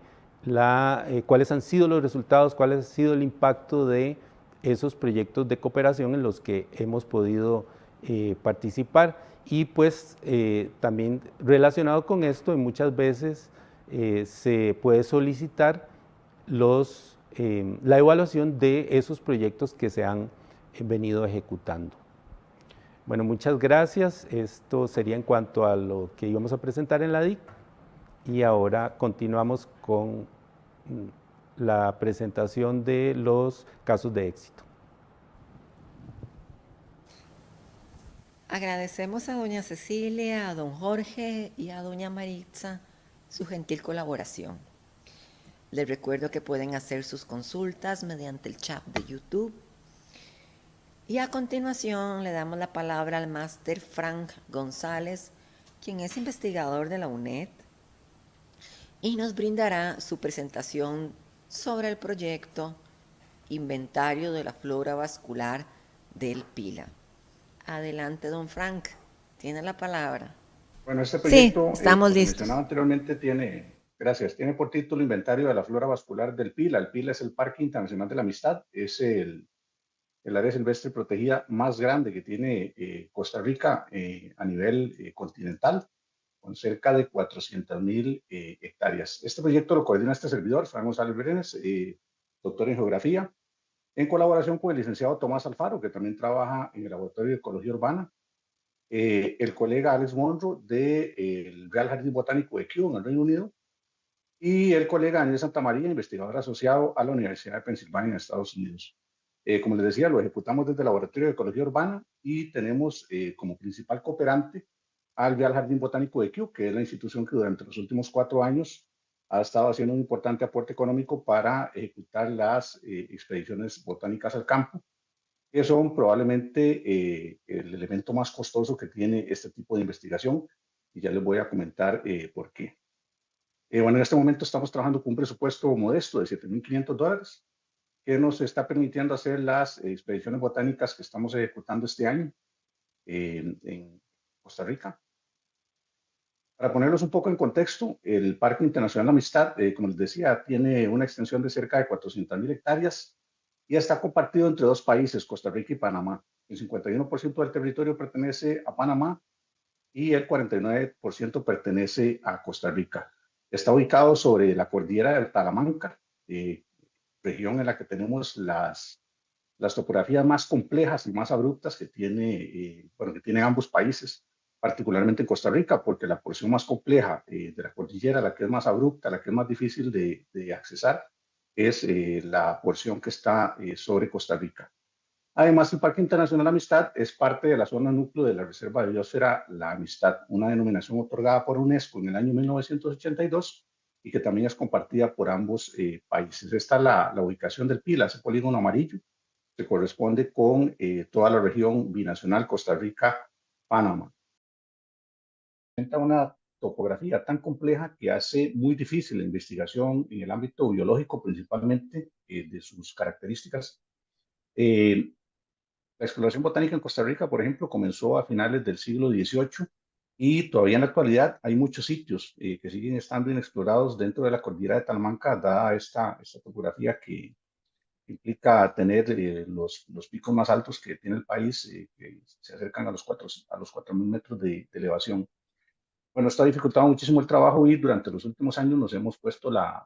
cuáles han sido los resultados, cuál ha sido el impacto de esos proyectos de cooperación en los que hemos podido participar. Y pues también relacionado con esto, muchas veces se puede solicitar la evaluación de esos proyectos que se han venido ejecutando. Bueno, muchas gracias. Esto sería en cuanto a lo que íbamos a presentar en la DIC. Y ahora continuamos con la presentación de los casos de éxito. Agradecemos a doña Cecilia, a don Jorge y a doña Maritza su gentil colaboración. Les recuerdo que pueden hacer sus consultas mediante el chat de YouTube. Y a continuación le damos la palabra al máster Frank González, quien es investigador de la UNED, y nos brindará su presentación sobre el proyecto Inventario de la Flora Vascular del Pila. Adelante, don Frank, tiene la palabra. Bueno, este proyecto, sí, estamos como listos. mencionaba anteriormente, tiene por título Inventario de la Flora Vascular del Pila. El Pila es el Parque Internacional de la Amistad, es el área silvestre protegida más grande que tiene Costa Rica a nivel continental, con cerca de 400.000 hectáreas. Este proyecto lo coordina este servidor, Fran González Brenes, doctor en geografía, en colaboración con el licenciado Tomás Alfaro, que también trabaja en el Laboratorio de Ecología Urbana, el colega Alex Monroe del Real Jardín Botánico de Kew, en el Reino Unido, y el colega Daniel Santamaría, investigador asociado a la Universidad de Pensilvania en Estados Unidos. Como les decía, lo ejecutamos desde el Laboratorio de Ecología Urbana y tenemos como principal cooperante al Real Jardín Botánico de Kew, que es la institución que durante los últimos 4 años ha estado haciendo un importante aporte económico para ejecutar las expediciones botánicas al campo, que son probablemente el elemento más costoso que tiene este tipo de investigación, y ya les voy a comentar por qué. Bueno, en este momento estamos trabajando con un presupuesto modesto de $7.500, que nos está permitiendo hacer las expediciones botánicas que estamos ejecutando este año en Costa Rica. Para ponerlos un poco en contexto, el Parque Internacional de Amistad, como les decía, tiene una extensión de cerca de 400.000 hectáreas y está compartido entre 2 países, Costa Rica y Panamá. El 51% del territorio pertenece a Panamá y el 49% pertenece a Costa Rica. Está ubicado sobre la cordillera del Talamanca, región en la que tenemos las topografías más complejas y más abruptas que tienen ambos países, particularmente en Costa Rica, porque la porción más compleja de la cordillera, la que es más abrupta, la que es más difícil de accesar, es la porción que está sobre Costa Rica. Además, el Parque Internacional Amistad es parte de la zona núcleo de la Reserva de Biosfera La Amistad, una denominación otorgada por UNESCO en el año 1982 y que también es compartida por ambos países. Esta es la ubicación del Pila, ese polígono amarillo, que corresponde con toda la región binacional Costa Rica-Panamá. Presenta una topografía tan compleja que hace muy difícil la investigación en el ámbito biológico, principalmente de sus características. La exploración botánica en Costa Rica, por ejemplo, comenzó a finales del siglo XVIII y todavía en la actualidad hay muchos sitios que siguen estando inexplorados dentro de la cordillera de Talamanca, dada esta topografía que implica tener los picos más altos que tiene el país, que se acercan a los 4.000 metros de elevación. Bueno, esto ha dificultado muchísimo el trabajo y durante los últimos años nos hemos puesto la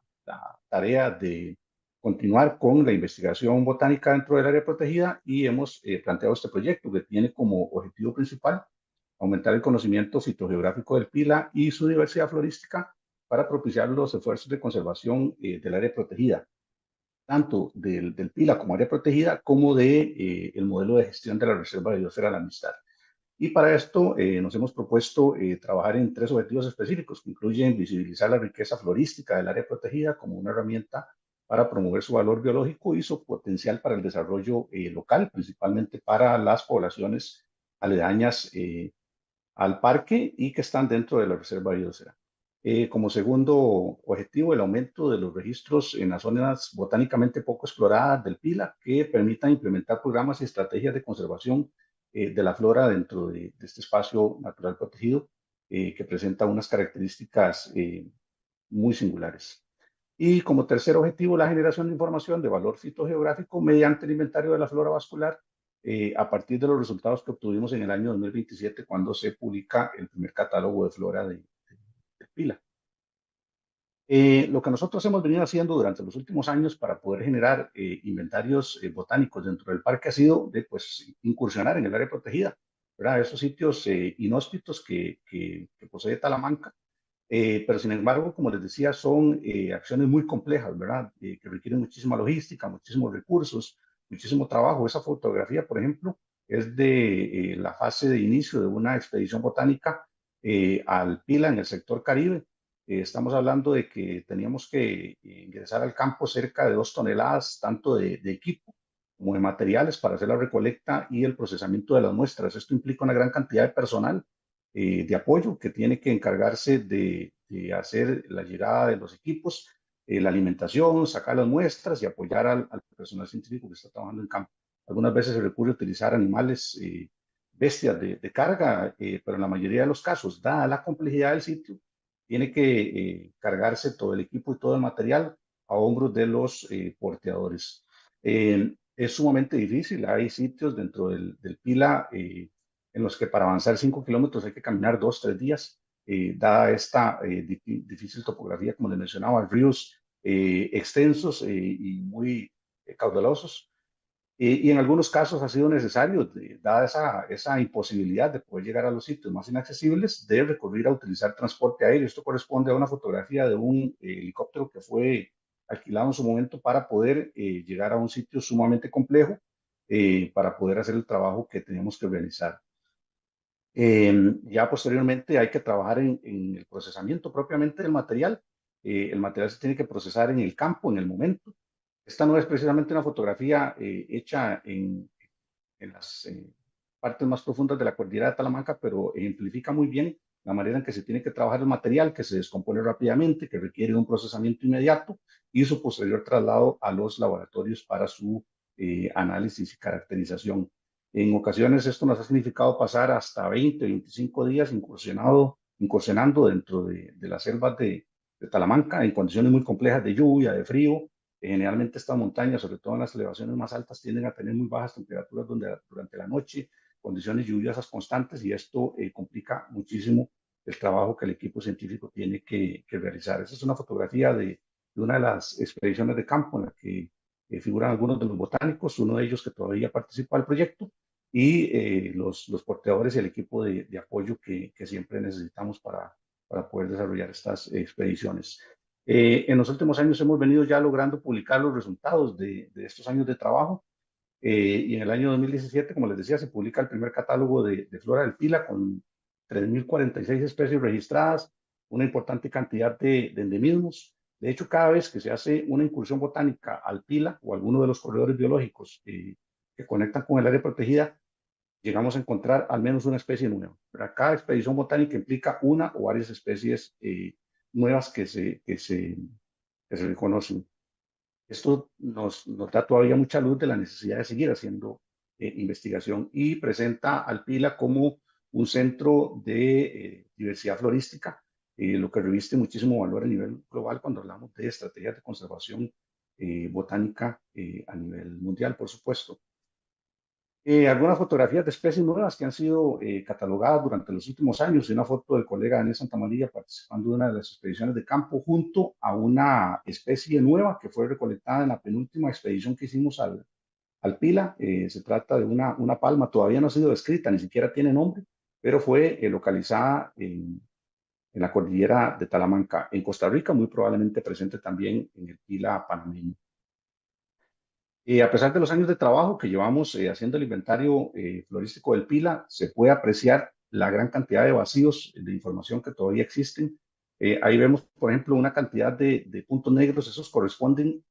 tarea de continuar con la investigación botánica dentro del área protegida y hemos planteado este proyecto que tiene como objetivo principal aumentar el conocimiento fitogeográfico del Pila y su diversidad florística para propiciar los esfuerzos de conservación del área protegida. tanto del Pila como área protegida, como de el modelo de gestión de la Reserva de Biosfera de la Amistad. Y para esto nos hemos propuesto trabajar en 3 objetivos específicos, que incluyen visibilizar la riqueza florística del área protegida como una herramienta para promover su valor biológico y su potencial para el desarrollo local, principalmente para las poblaciones aledañas al parque y que están dentro de la Reserva de Biosfera. Como segundo objetivo, el aumento de los registros en las zonas botánicamente poco exploradas del Pila que permitan implementar programas y estrategias de conservación de la flora dentro de este espacio natural protegido que presenta unas características muy singulares. Y como tercer objetivo, la generación de información de valor fitogeográfico mediante el inventario de la flora vascular a partir de los resultados que obtuvimos en el año 2027 cuando se publica el primer catálogo de flora de Pila. Lo que nosotros hemos venido haciendo durante los últimos años para poder generar inventarios botánicos dentro del parque ha sido de pues, incursionar en el área protegida, ¿verdad? Esos sitios inhóspitos que posee Talamanca, pero sin embargo, como les decía, son acciones muy complejas, ¿verdad? Que requieren muchísima logística, muchísimos recursos, muchísimo trabajo. Esa fotografía, por ejemplo, es de la fase de inicio de una expedición botánica al Pila en el sector Caribe. Estamos hablando de que teníamos que ingresar al campo cerca de 2 toneladas, tanto de equipo como de materiales para hacer la recolecta y el procesamiento de las muestras. Esto implica una gran cantidad de personal de apoyo que tiene que encargarse de hacer la llegada de los equipos, la alimentación, sacar las muestras y apoyar al personal científico que está trabajando en campo. Algunas veces se recurre a utilizar animales, bestias de carga, pero en la mayoría de los casos, dada la complejidad del sitio, tiene que cargarse todo el equipo y todo el material a hombros de los porteadores. Es sumamente difícil, hay sitios dentro del Pila en los que para avanzar 5 kilómetros hay que caminar 2, 3 días, dada esta difícil topografía, como les mencionaba, ríos extensos y muy caudalosos. Y en algunos casos ha sido necesario, dada esa imposibilidad de poder llegar a los sitios más inaccesibles, de recurrir a utilizar transporte aéreo. Esto corresponde a una fotografía de un helicóptero que fue alquilado en su momento para poder llegar a un sitio sumamente complejo para poder hacer el trabajo que teníamos que realizar. Ya posteriormente hay que trabajar en el procesamiento propiamente del material. El material se tiene que procesar en el campo, en el momento. Esta no es precisamente una fotografía hecha en las partes más profundas de la cordillera de Talamanca, pero ejemplifica muy bien la manera en que se tiene que trabajar el material, que se descompone rápidamente, que requiere un procesamiento inmediato y su posterior traslado a los laboratorios para su análisis y caracterización. En ocasiones esto nos ha significado pasar hasta 20, 25 días incursionando dentro de las selvas de Talamanca en condiciones muy complejas de lluvia, de frío. Generalmente estas montañas, sobre todo en las elevaciones más altas, tienden a tener muy bajas temperaturas durante la noche, condiciones lluviosas constantes y esto complica muchísimo el trabajo que el equipo científico tiene que realizar. Esa es una fotografía de una de las expediciones de campo en la que figuran algunos de los botánicos, uno de ellos que todavía participa del proyecto, y los porteadores y el equipo de apoyo que siempre necesitamos para poder desarrollar estas expediciones. En los últimos años hemos venido ya logrando publicar los resultados de estos años de trabajo y en el año 2017, como les decía, se publica el primer catálogo de flora del Pila con 3.046 especies registradas, una importante cantidad de endemismos. De hecho, cada vez que se hace una incursión botánica al Pila o alguno de los corredores biológicos que conectan con el área protegida, llegamos a encontrar al menos una especie nueva. Cada expedición botánica implica una o varias especies nuevas que se reconocen. Esto nos da todavía mucha luz de la necesidad de seguir haciendo investigación y presenta al Pila como un centro de diversidad florística, lo que reviste muchísimo valor a nivel global cuando hablamos de estrategias de conservación botánica a nivel mundial, por supuesto. Algunas fotografías de especies nuevas que han sido catalogadas durante los últimos años y una foto del colega Daniel Santamaría participando de una de las expediciones de campo junto a una especie nueva que fue recolectada en la penúltima expedición que hicimos al Pila. Se trata de una palma, todavía no ha sido descrita, ni siquiera tiene nombre, pero fue localizada en la cordillera de Talamanca, en Costa Rica, muy probablemente presente también en el Pila panameño. A pesar de los años de trabajo que llevamos haciendo el inventario florístico del Pila, se puede apreciar la gran cantidad de vacíos de información que todavía existen. Ahí vemos, por ejemplo, una cantidad de puntos negros, esos corresponden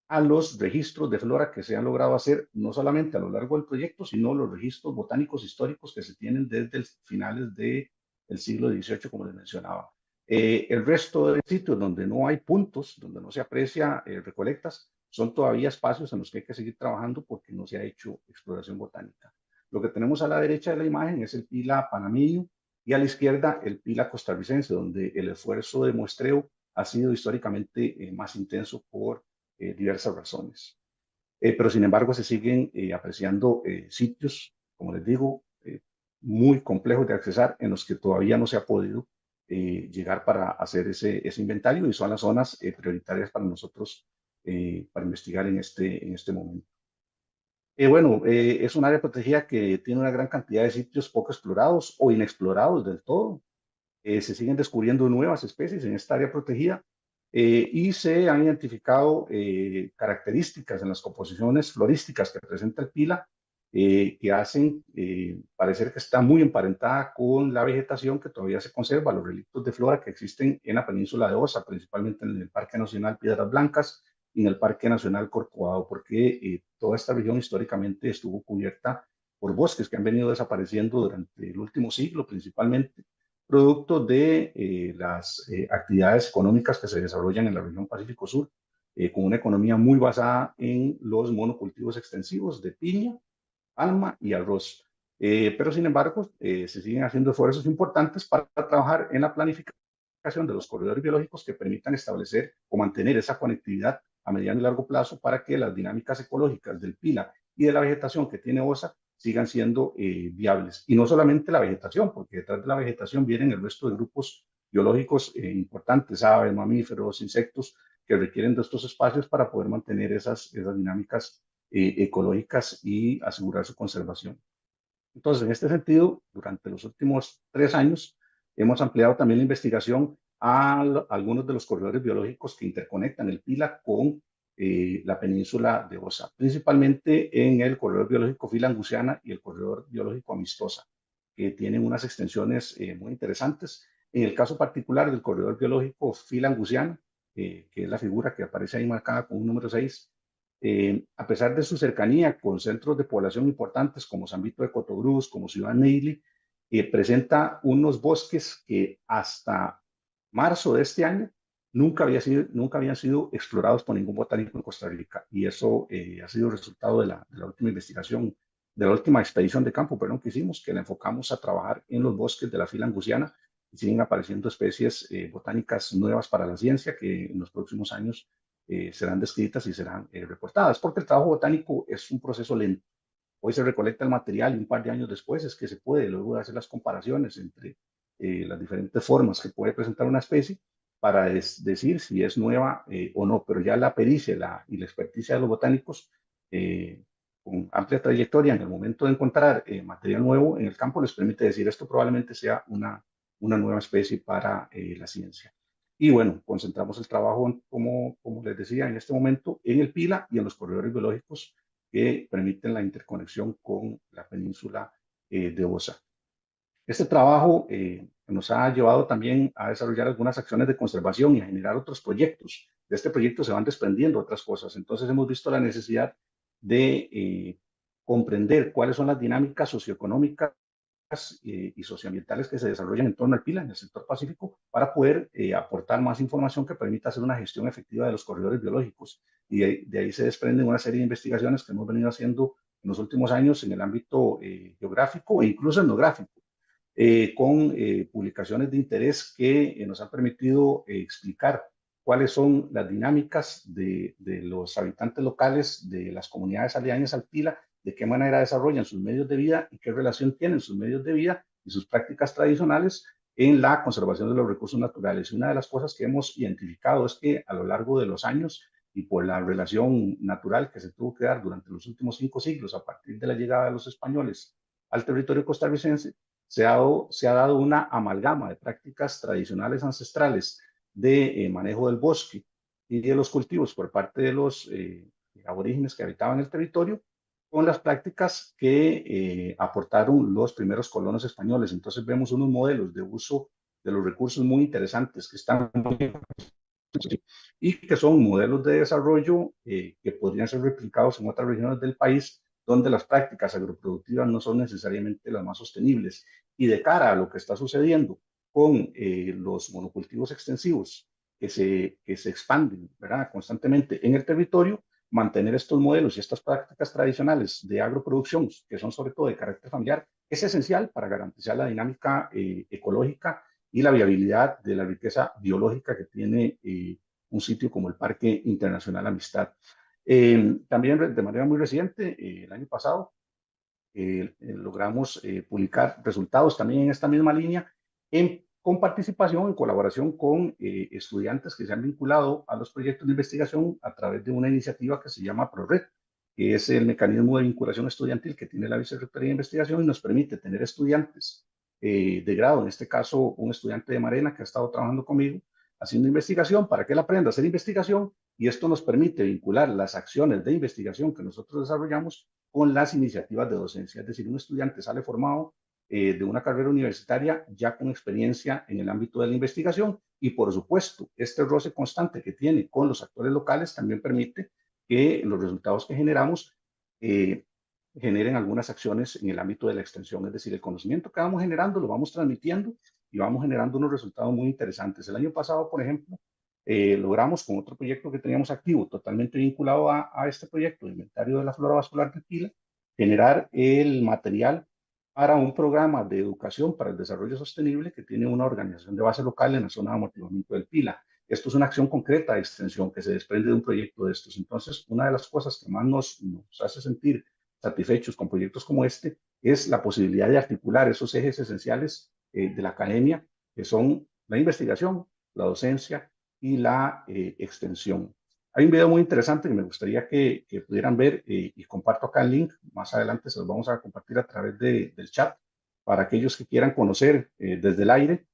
a los registros de flora que se han logrado hacer no solamente a lo largo del proyecto, sino los registros botánicos históricos que se tienen desde finales del siglo XVIII, como les mencionaba. El resto de sitios donde no hay puntos, donde no se aprecia recolectas, son todavía espacios en los que hay que seguir trabajando porque no se ha hecho exploración botánica. Lo que tenemos a la derecha de la imagen es el Pila panameño y a la izquierda el Pila costarricense, donde el esfuerzo de muestreo ha sido históricamente más intenso por diversas razones. Pero sin embargo se siguen apreciando sitios, como les digo, muy complejos de accesar en los que todavía no se ha podido llegar para hacer ese inventario y son las zonas prioritarias para nosotros para investigar en este momento. Bueno, es un área protegida que tiene una gran cantidad de sitios poco explorados o inexplorados del todo. Se siguen descubriendo nuevas especies en esta área protegida y se han identificado características en las composiciones florísticas que presenta el Pila que hacen parecer que está muy emparentada con la vegetación que todavía se conserva, los relictos de flora que existen en la península de Osa, principalmente en el Parque Nacional Piedras Blancas y en el Parque Nacional Corcovado, porque toda esta región históricamente estuvo cubierta por bosques que han venido desapareciendo durante el último siglo, principalmente producto de las actividades económicas que se desarrollan en la región Pacífico Sur, con una economía muy basada en los monocultivos extensivos de piña, palma y arroz. Pero sin embargo, se siguen haciendo esfuerzos importantes para trabajar en la planificación de los corredores biológicos que permitan establecer o mantener esa conectividad a mediano y largo plazo para que las dinámicas ecológicas del Pila y de la vegetación que tiene OSA sigan siendo viables. Y no solamente la vegetación, porque detrás de la vegetación vienen el resto de grupos biológicos importantes, aves, mamíferos, insectos, que requieren de estos espacios para poder mantener esas dinámicas ecológicas y asegurar su conservación. Entonces, en este sentido, durante los últimos 3 años, hemos ampliado también la investigación a algunos de los corredores biológicos que interconectan el Pila con la península de Osa, principalmente en el corredor biológico Fila Anguciana y el corredor biológico Amistosa, que tienen unas extensiones muy interesantes. En el caso particular del corredor biológico Fila Anguciana, que es la figura que aparece ahí marcada con un número 6, a pesar de su cercanía con centros de población importantes como San Vito de Cotobruz, como Ciudad Neily, presenta unos bosques que hasta marzo de este año nunca habían sido explorados por ningún botánico en Costa Rica. Y eso ha sido resultado de la última investigación, de la última expedición de campo, perdón, que hicimos, que la enfocamos a trabajar en los bosques de la fila angustiana y siguen apareciendo especies botánicas nuevas para la ciencia que en los próximos años serán descritas y serán reportadas, porque el trabajo botánico es un proceso lento. Hoy se recolecta el material y un par de años después es que se puede luego hacer las comparaciones entre las diferentes formas que puede presentar una especie para decir si es nueva o no, pero ya la pericia y la experticia de los botánicos con amplia trayectoria en el momento de encontrar material nuevo en el campo les permite decir esto probablemente sea una nueva especie para la ciencia. Y bueno, concentramos el trabajo, como les decía, en este momento en el Pila y en los corredores biológicos que permiten la interconexión con la península de Osa. Este trabajo nos ha llevado también a desarrollar algunas acciones de conservación y a generar otros proyectos. De este proyecto se van desprendiendo otras cosas. Entonces hemos visto la necesidad de comprender cuáles son las dinámicas socioeconómicas y socioambientales que se desarrollan en torno al Pila, en el sector pacífico, para poder aportar más información que permita hacer una gestión efectiva de los corredores biológicos. Y de ahí se desprenden una serie de investigaciones que hemos venido haciendo en los últimos años en el ámbito geográfico e incluso etnográfico, con publicaciones de interés que nos han permitido explicar cuáles son las dinámicas de los habitantes locales de las comunidades aledañas al Pila, de qué manera desarrollan sus medios de vida y qué relación tienen sus medios de vida y sus prácticas tradicionales en la conservación de los recursos naturales. Y una de las cosas que hemos identificado es que a lo largo de los años y por la relación natural que se tuvo que dar durante los últimos 5 siglos a partir de la llegada de los españoles al territorio costarricense, se ha dado una amalgama de prácticas tradicionales ancestrales de manejo del bosque y de los cultivos por parte de los aborígenes que habitaban el territorio con las prácticas que aportaron los primeros colonos españoles. Entonces vemos unos modelos de uso de los recursos muy interesantes que están y que son modelos de desarrollo que podrían ser replicados en otras regiones del país donde las prácticas agroproductivas no son necesariamente las más sostenibles. Y de cara a lo que está sucediendo con los monocultivos extensivos que se expanden, ¿verdad?, constantemente en el territorio, mantener estos modelos y estas prácticas tradicionales de agroproducción, que son sobre todo de carácter familiar, es esencial para garantizar la dinámica ecológica y la viabilidad de la riqueza biológica que tiene un sitio como el Parque Internacional Amistad. También de manera muy reciente, el año pasado, logramos publicar resultados también en esta misma línea, con participación, en colaboración con estudiantes que se han vinculado a los proyectos de investigación a través de una iniciativa que se llama ProRed, que es el mecanismo de vinculación estudiantil que tiene la Vicerrectoría de Investigación y nos permite tener estudiantes de grado, en este caso un estudiante de Marena que ha estado trabajando conmigo haciendo investigación para que él aprenda a hacer investigación, y esto nos permite vincular las acciones de investigación que nosotros desarrollamos con las iniciativas de docencia. Es decir, un estudiante sale formado de una carrera universitaria ya con experiencia en el ámbito de la investigación, y por supuesto este roce constante que tiene con los actores locales también permite que los resultados que generamos generen algunas acciones en el ámbito de la extensión. Es decir, el conocimiento que vamos generando lo vamos transmitiendo y vamos generando unos resultados muy interesantes. El año pasado, por ejemplo, logramos con otro proyecto que teníamos activo, totalmente vinculado a este proyecto de inventario de la flora vascular del Pila, generar el material para un programa de educación para el desarrollo sostenible que tiene una organización de base local en la zona de amortiguamiento del Pila. Esto es una acción concreta de extensión que se desprende de un proyecto de estos. Entonces, una de las cosas que más nos hace sentir satisfechos con proyectos como este es la posibilidad de articular esos ejes esenciales de la academia, que son la investigación, la docencia y la extensión. Hay un video muy interesante que me gustaría que pudieran ver y comparto acá el link. Más adelante se los vamos a compartir a través del chat para aquellos que quieran conocer desde el aire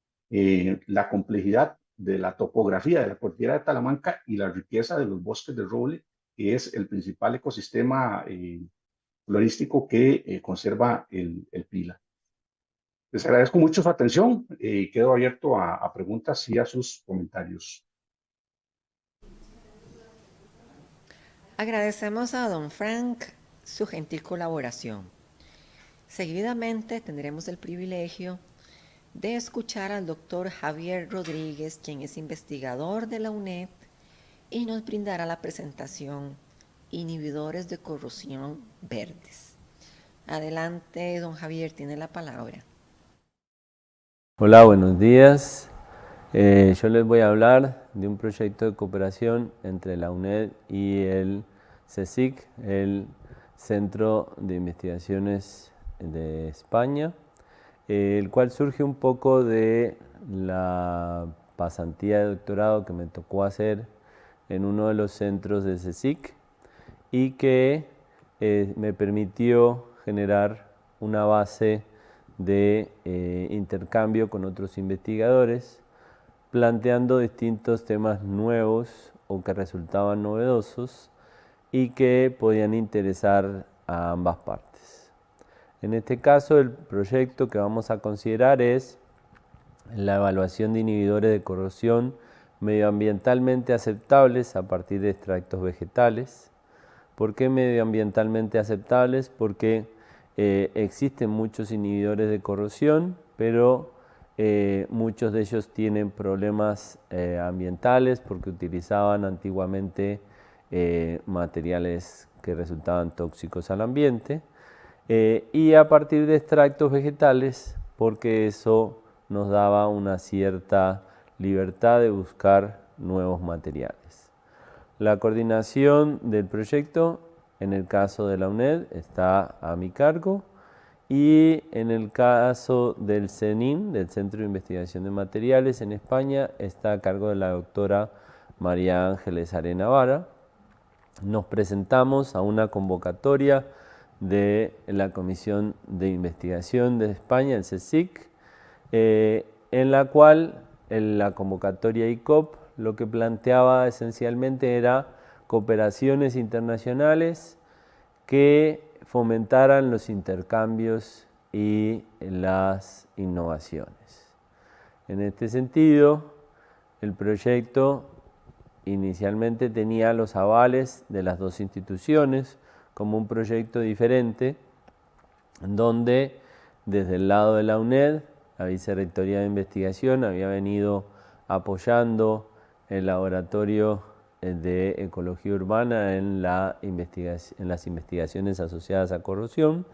la complejidad de la topografía de la cordillera de Talamanca y la riqueza de los bosques de roble, que es el principal ecosistema florístico que conserva el Pila. Les agradezco mucho su atención y quedo abierto a preguntas y a sus comentarios. Agradecemos a don Frank su gentil colaboración. Seguidamente tendremos el privilegio de escuchar al doctor Javier Rodríguez, quien es investigador de la UNED y nos brindará la presentación Inhibidores de corrosión verdes. Adelante, don Javier, tiene la palabra. Hola, buenos días. Yo les voy a hablar de un proyecto de cooperación entre la UNED y el CSIC, el Centro de Investigaciones de España, el cual surge un poco de la pasantía de doctorado que me tocó hacer en uno de los centros del CSIC y que me permitió generar una base de intercambio con otros investigadores, planteando distintos temas nuevos o que resultaban novedosos y que podían interesar a ambas partes. En este caso, el proyecto que vamos a considerar es la evaluación de inhibidores de corrosión medioambientalmente aceptables a partir de extractos vegetales. ¿Por qué medioambientalmente aceptables? Porque existen muchos inhibidores de corrosión, pero muchos de ellos tienen problemas ambientales porque utilizaban antiguamente materiales que resultaban tóxicos al ambiente, y a partir de extractos vegetales porque eso nos daba una cierta libertad de buscar nuevos materiales. La coordinación del proyecto, en el caso de la UNED, está a mi cargo, y en el caso del CENIM, del Centro de Investigación de Materiales en España, está a cargo de la doctora María Ángeles Arena Vara. Nos presentamos a una convocatoria de la Comisión de Investigación de España, el CSIC, en la cual la convocatoria ICOP lo que planteaba esencialmente era cooperaciones internacionales que fomentaran los intercambios y las innovaciones. En este sentido, el proyecto inicialmente tenía los avales de las dos instituciones como un proyecto diferente, donde desde el lado de la UNED, la Vicerrectoría de Investigación había venido apoyando el laboratorio de ecología urbana en las investigaciones asociadas a corrosión,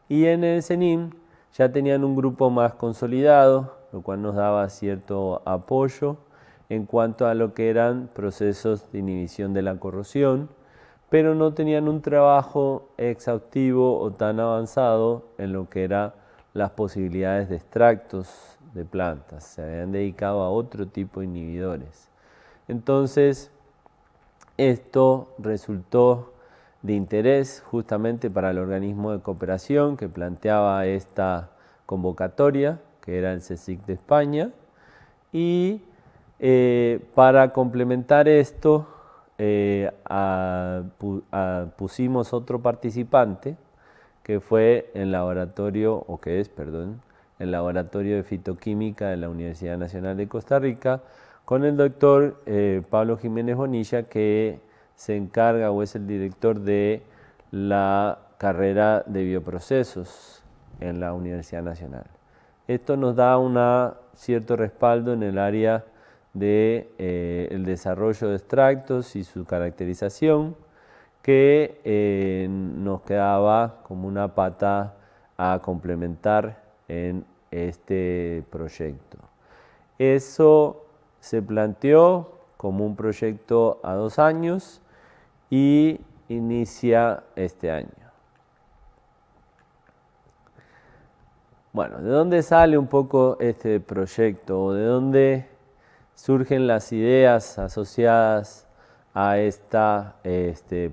y en el CENIM ya tenían un grupo más consolidado, lo cual nos daba cierto apoyo en cuanto a lo que eran procesos de inhibición de la corrosión, pero no tenían un trabajo exhaustivo o tan avanzado en lo que eran las posibilidades de extractos de plantas. Se habían dedicado a otro tipo de inhibidores. Entonces, esto resultó de interés justamente para el organismo de cooperación que planteaba esta convocatoria, que era el CSIC de España, y para complementar esto pusimos otro participante que fue el laboratorio, o que es, perdón, el Laboratorio de Fitoquímica de la Universidad Nacional de Costa Rica, con el doctor Pablo Jiménez Bonilla, que se encarga o es el director de la carrera de bioprocesos en la Universidad Nacional. Esto nos da un cierto respaldo en el área de el desarrollo de extractos y su caracterización, que nos quedaba como una pata a complementar en este proyecto. Eso se planteó como un proyecto a 2 años y inicia este año. Bueno, ¿de dónde sale un poco este proyecto? ¿De dónde surgen las ideas asociadas a esta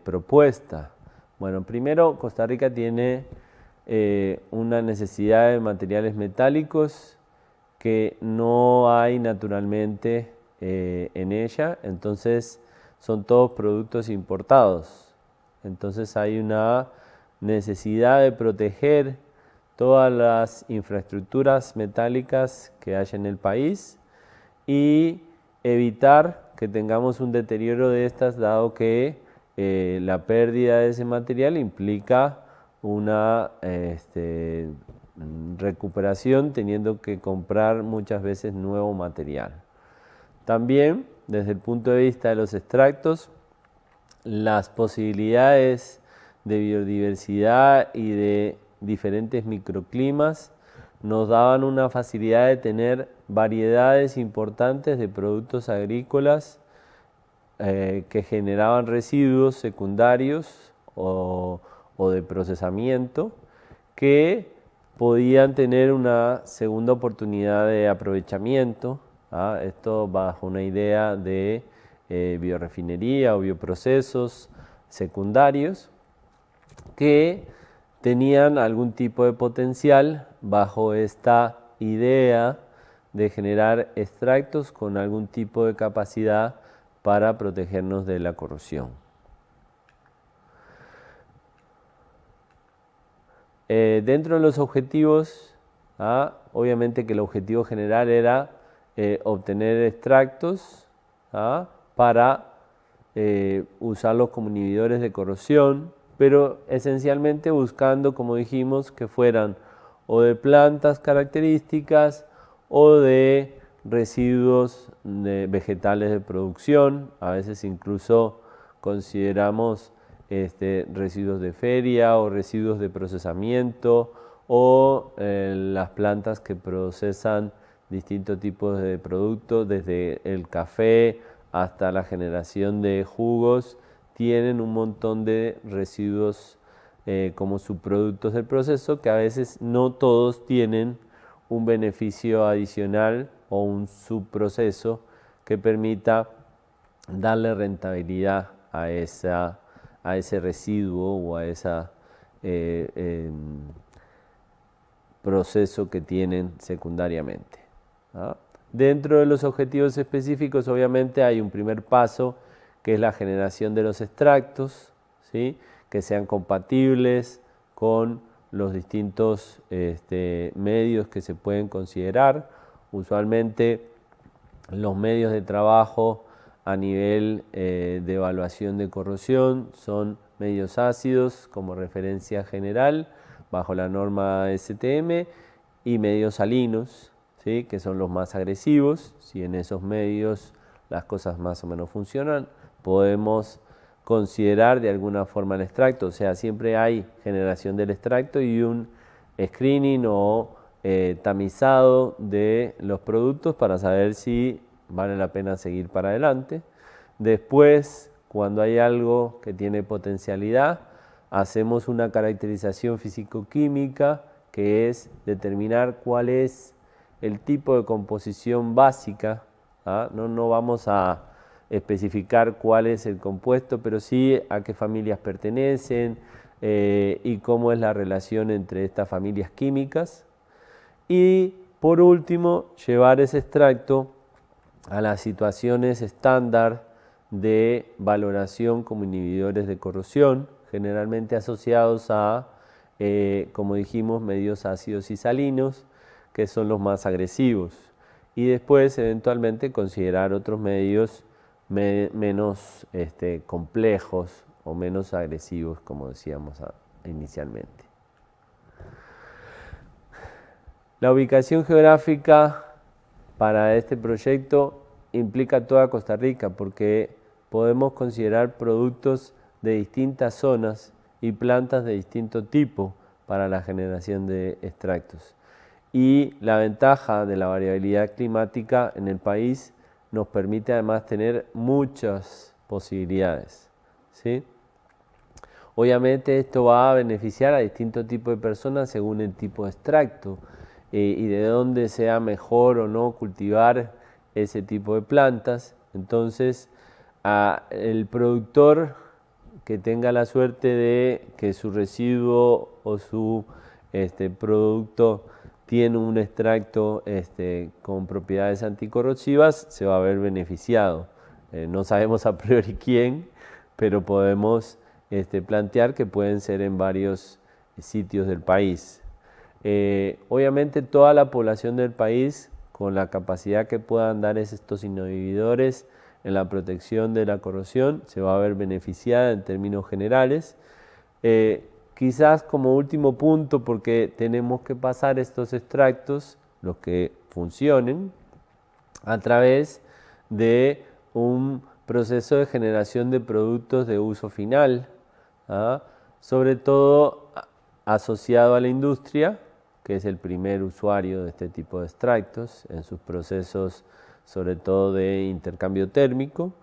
propuesta? Bueno, primero Costa Rica tiene una necesidad de materiales metálicos que no hay naturalmente en ella, entonces son todos productos importados. Entonces hay una necesidad de proteger todas las infraestructuras metálicas que hay en el país y evitar que tengamos un deterioro de estas, dado que la pérdida de ese material implica una recuperación teniendo que comprar muchas veces nuevo material. También, desde el punto de vista de los extractos, las posibilidades de biodiversidad y de diferentes microclimas nos daban una facilidad de tener variedades importantes de productos agrícolas que generaban residuos secundarios o de procesamiento que podían tener una segunda oportunidad de aprovechamiento. Esto bajo una idea de biorefinería o bioprocesos secundarios que tenían algún tipo de potencial bajo esta idea de generar extractos con algún tipo de capacidad para protegernos de la corrosión. Dentro de los objetivos, obviamente que el objetivo general era obtener extractos para usarlos como inhibidores de corrosión, pero esencialmente buscando, como dijimos, que fueran o de plantas características o de residuos vegetales de producción. A veces incluso consideramos residuos de feria o residuos de procesamiento o las plantas que procesan distintos tipos de productos, desde el café hasta la generación de jugos, tienen un montón de residuos como subproductos del proceso que a veces no todos tienen un beneficio adicional o un subproceso que permita darle rentabilidad a ese residuo o a ese proceso que tienen secundariamente. Dentro de los objetivos específicos, obviamente hay un primer paso que es la generación de los extractos, ¿sí? Que sean compatibles con los distintos medios que se pueden considerar. Usualmente los medios de trabajo a nivel de evaluación de corrosión son medios ácidos como referencia general bajo la norma STM y medios salinos, ¿sí? Que son los más agresivos. Si en esos medios las cosas más o menos funcionan, podemos considerar de alguna forma el extracto. O sea, siempre hay generación del extracto y un screening o tamizado de los productos para saber si vale la pena seguir para adelante. Después, cuando hay algo que tiene potencialidad, hacemos una caracterización físico-química, que es determinar cuál es el tipo de composición básica. No vamos a especificar cuál es el compuesto, pero sí a qué familias pertenecen y cómo es la relación entre estas familias químicas. Y por último, llevar ese extracto a las situaciones estándar de valoración como inhibidores de corrosión, generalmente asociados a, como dijimos, medios ácidos y salinos, que son los más agresivos. Y después, eventualmente, considerar otros medios menos complejos o menos agresivos, como decíamos inicialmente. La ubicación geográfica para este proyecto implica toda Costa Rica, porque podemos considerar productos de distintas zonas y plantas de distinto tipo para la generación de extractos. Y la ventaja de la variabilidad climática en el país nos permite además tener muchas posibilidades, ¿sí? Obviamente esto va a beneficiar a distintos tipos de personas según el tipo de extracto y de dónde sea mejor o no cultivar ese tipo de plantas. Entonces, el productor que tenga la suerte de que su residuo o su producto tiene un extracto con propiedades anticorrosivas, se va a ver beneficiado. No sabemos a priori quién, pero podemos plantear que pueden ser en varios sitios del país. Obviamente toda la población del país, con la capacidad que puedan dar estos inhibidores en la protección de la corrosión, se va a ver beneficiada en términos generales. Quizás como último punto, porque tenemos que pasar estos extractos, los que funcionen, a través de un proceso de generación de productos de uso final, sobre todo asociado a la industria, que es el primer usuario de este tipo de extractos en sus procesos, sobre todo de intercambio térmico,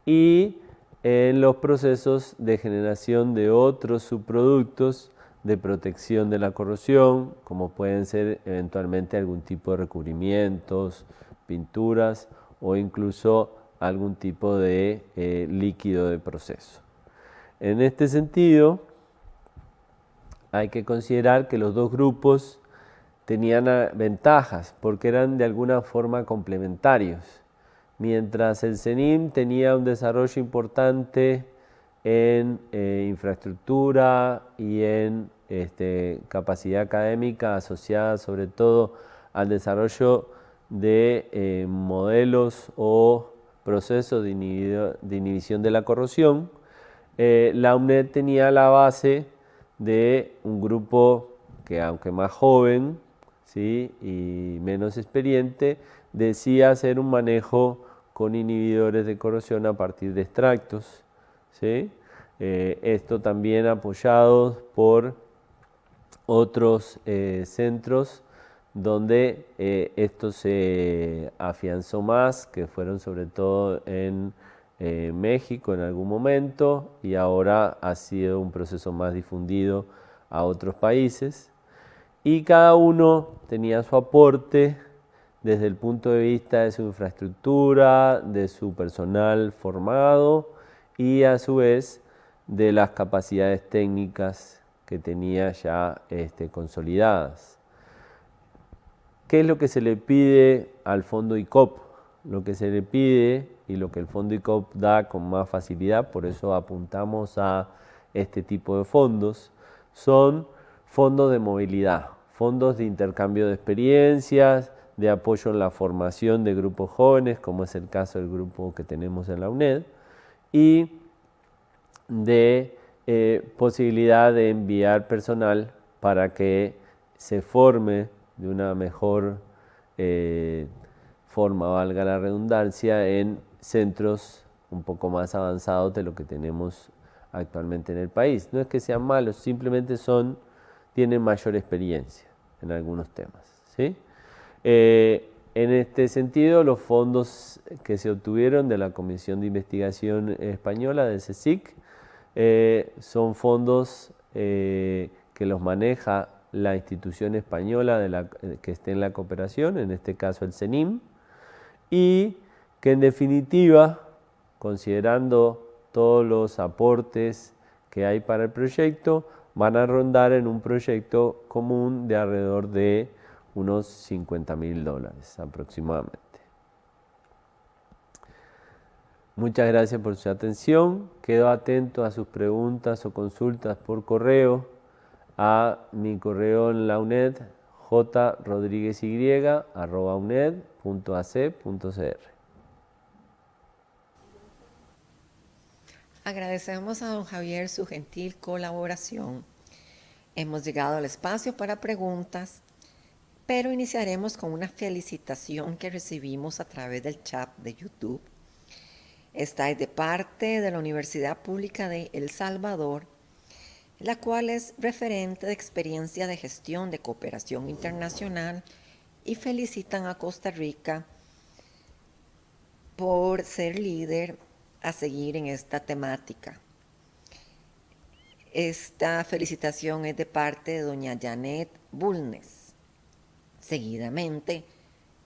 y en los procesos de generación de otros subproductos de protección de la corrosión, como pueden ser eventualmente algún tipo de recubrimientos, pinturas o incluso algún tipo de líquido de proceso. En este sentido, hay que considerar que los dos grupos tenían ventajas porque eran de alguna forma complementarios. Mientras el CENIM tenía un desarrollo importante en infraestructura y en capacidad académica asociada sobre todo al desarrollo de modelos o procesos de inhibición de la corrosión, la UNED tenía la base de un grupo que, aunque más joven, ¿sí?, y menos experiente, decía hacer un manejo con inhibidores de corrosión a partir de extractos, ¿sí? Esto también apoyado por otros centros donde esto se afianzó más, que fueron sobre todo en México en algún momento, y ahora ha sido un proceso más difundido a otros países, y cada uno tenía su aporte desde el punto de vista de su infraestructura, de su personal formado y a su vez de las capacidades técnicas que tenía ya consolidadas. ¿Qué es lo que se le pide al fondo ICOP? Lo que se le pide y lo que el Fondo ICOP da con más facilidad, por eso apuntamos a este tipo de fondos, son fondos de movilidad, fondos de intercambio de experiencias, de apoyo en la formación de grupos jóvenes, como es el caso del grupo que tenemos en la UNED, y de posibilidad de enviar personal para que se forme de una mejor forma, valga la redundancia, en centros un poco más avanzados de lo que tenemos actualmente en el país. No es que sean malos, simplemente tienen mayor experiencia en algunos temas, ¿sí? En este sentido, los fondos que se obtuvieron de la Comisión de Investigación Española, del CSIC, son fondos que los maneja la institución española que esté en la cooperación, en este caso el CENIM, y que en definitiva, considerando todos los aportes que hay para el proyecto, van a rondar en un proyecto común de alrededor de unos $50.000 aproximadamente. Muchas gracias por su atención. Quedo atento a sus preguntas o consultas por correo a mi correo en la UNED, jrodriguezy@uned.ac.cr. Agradecemos a don Javier su gentil colaboración. Hemos llegado al espacio para preguntas, pero iniciaremos con una felicitación que recibimos a través del chat de YouTube. Esta es de parte de la Universidad Pública de El Salvador, la cual es referente de experiencia de gestión de cooperación internacional, y felicitan a Costa Rica por ser líder a seguir en esta temática. Esta felicitación es de parte de doña Janet Bulnes. Seguidamente,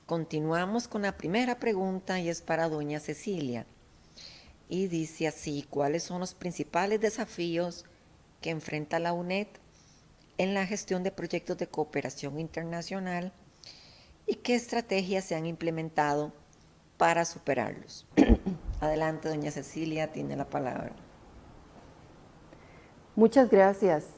continuamos con la primera pregunta y es para doña Cecilia. Y dice así: ¿cuáles son los principales desafíos que enfrenta la UNED en la gestión de proyectos de cooperación internacional y qué estrategias se han implementado para superarlos? Adelante, doña Cecilia, tiene la palabra. Muchas gracias.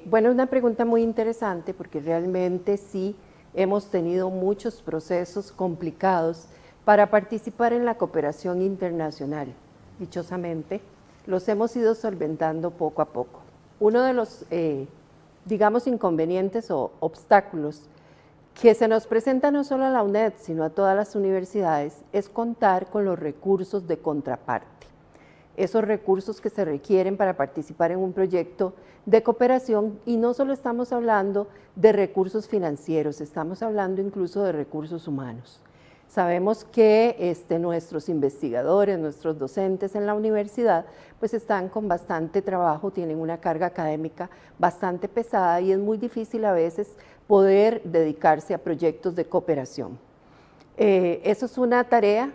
Bueno, es una pregunta muy interesante porque realmente sí hemos tenido muchos procesos complicados para participar en la cooperación internacional. Dichosamente, los hemos ido solventando poco a poco. Uno de los, digamos, inconvenientes o obstáculos que se nos presenta no solo a la UNED, sino a todas las universidades, es contar con los recursos de contraparte. Esos recursos que se requieren para participar en un proyecto de cooperación, y no solo estamos hablando de recursos financieros, estamos hablando incluso de recursos humanos. Sabemos que nuestros investigadores, nuestros docentes en la universidad, pues están con bastante trabajo, tienen una carga académica bastante pesada y es muy difícil a veces poder dedicarse a proyectos de cooperación. Eso es una tarea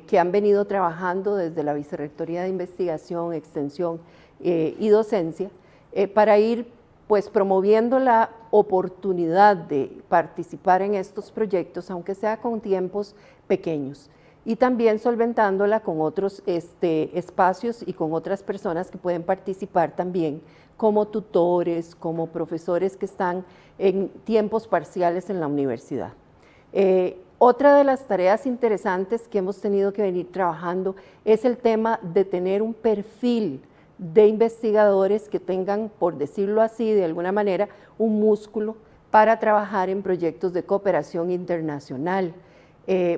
que han venido trabajando desde la Vicerrectoría de Investigación, Extensión y Docencia para ir pues promoviendo la oportunidad de participar en estos proyectos, aunque sea con tiempos pequeños, y también solventándola con otros espacios y con otras personas que pueden participar también como tutores, como profesores que están en tiempos parciales en la universidad. Otra de las tareas interesantes que hemos tenido que venir trabajando es el tema de tener un perfil de investigadores que tengan, por decirlo así, de alguna manera, un músculo para trabajar en proyectos de cooperación internacional.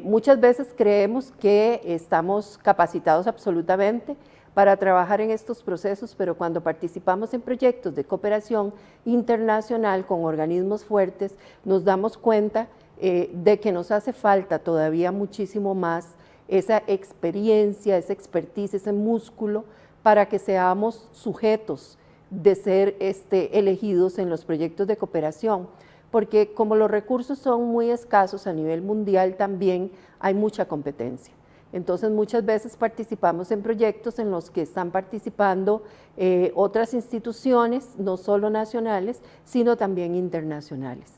Muchas veces creemos que estamos capacitados absolutamente para trabajar en estos procesos, pero cuando participamos en proyectos de cooperación internacional con organismos fuertes, nos damos cuenta de que nos hace falta todavía muchísimo más esa experiencia, esa expertise, ese músculo, para que seamos sujetos de ser elegidos en los proyectos de cooperación, porque como los recursos son muy escasos a nivel mundial, también hay mucha competencia. Entonces muchas veces participamos en proyectos en los que están participando otras instituciones, no solo nacionales, sino también internacionales.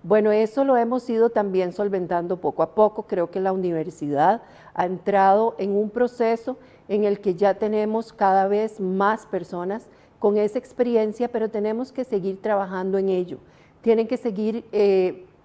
Bueno, eso lo hemos ido también solventando poco a poco. Creo que la universidad ha entrado en un proceso en el que ya tenemos cada vez más personas con esa experiencia, pero tenemos que seguir trabajando en ello. Tienen que seguir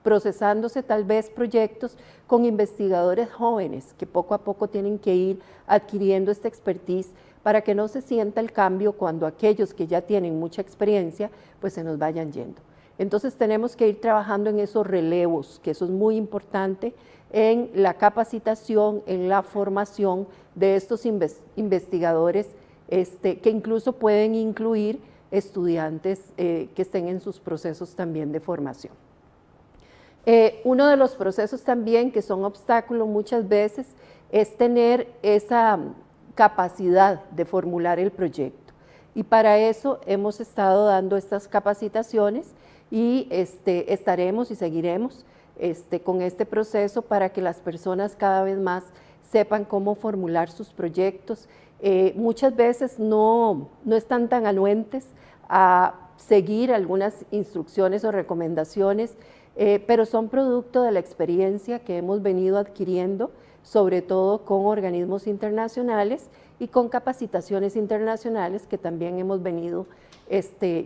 procesándose tal vez proyectos con investigadores jóvenes que poco a poco tienen que ir adquiriendo esta expertise para que no se sienta el cambio cuando aquellos que ya tienen mucha experiencia pues se nos vayan yendo. Entonces tenemos que ir trabajando en esos relevos, que eso es muy importante, en la capacitación, en la formación de estos investigadores que incluso pueden incluir estudiantes que estén en sus procesos también de formación. Uno de los procesos también que son obstáculos muchas veces es tener esa capacidad de formular el proyecto. Y para eso hemos estado dando estas capacitaciones y estaremos y seguiremos con este proceso para que las personas cada vez más sepan cómo formular sus proyectos. Muchas veces no están tan anuentes a seguir algunas instrucciones o recomendaciones, pero son producto de la experiencia que hemos venido adquiriendo, sobre todo con organismos internacionales y con capacitaciones internacionales que también hemos venido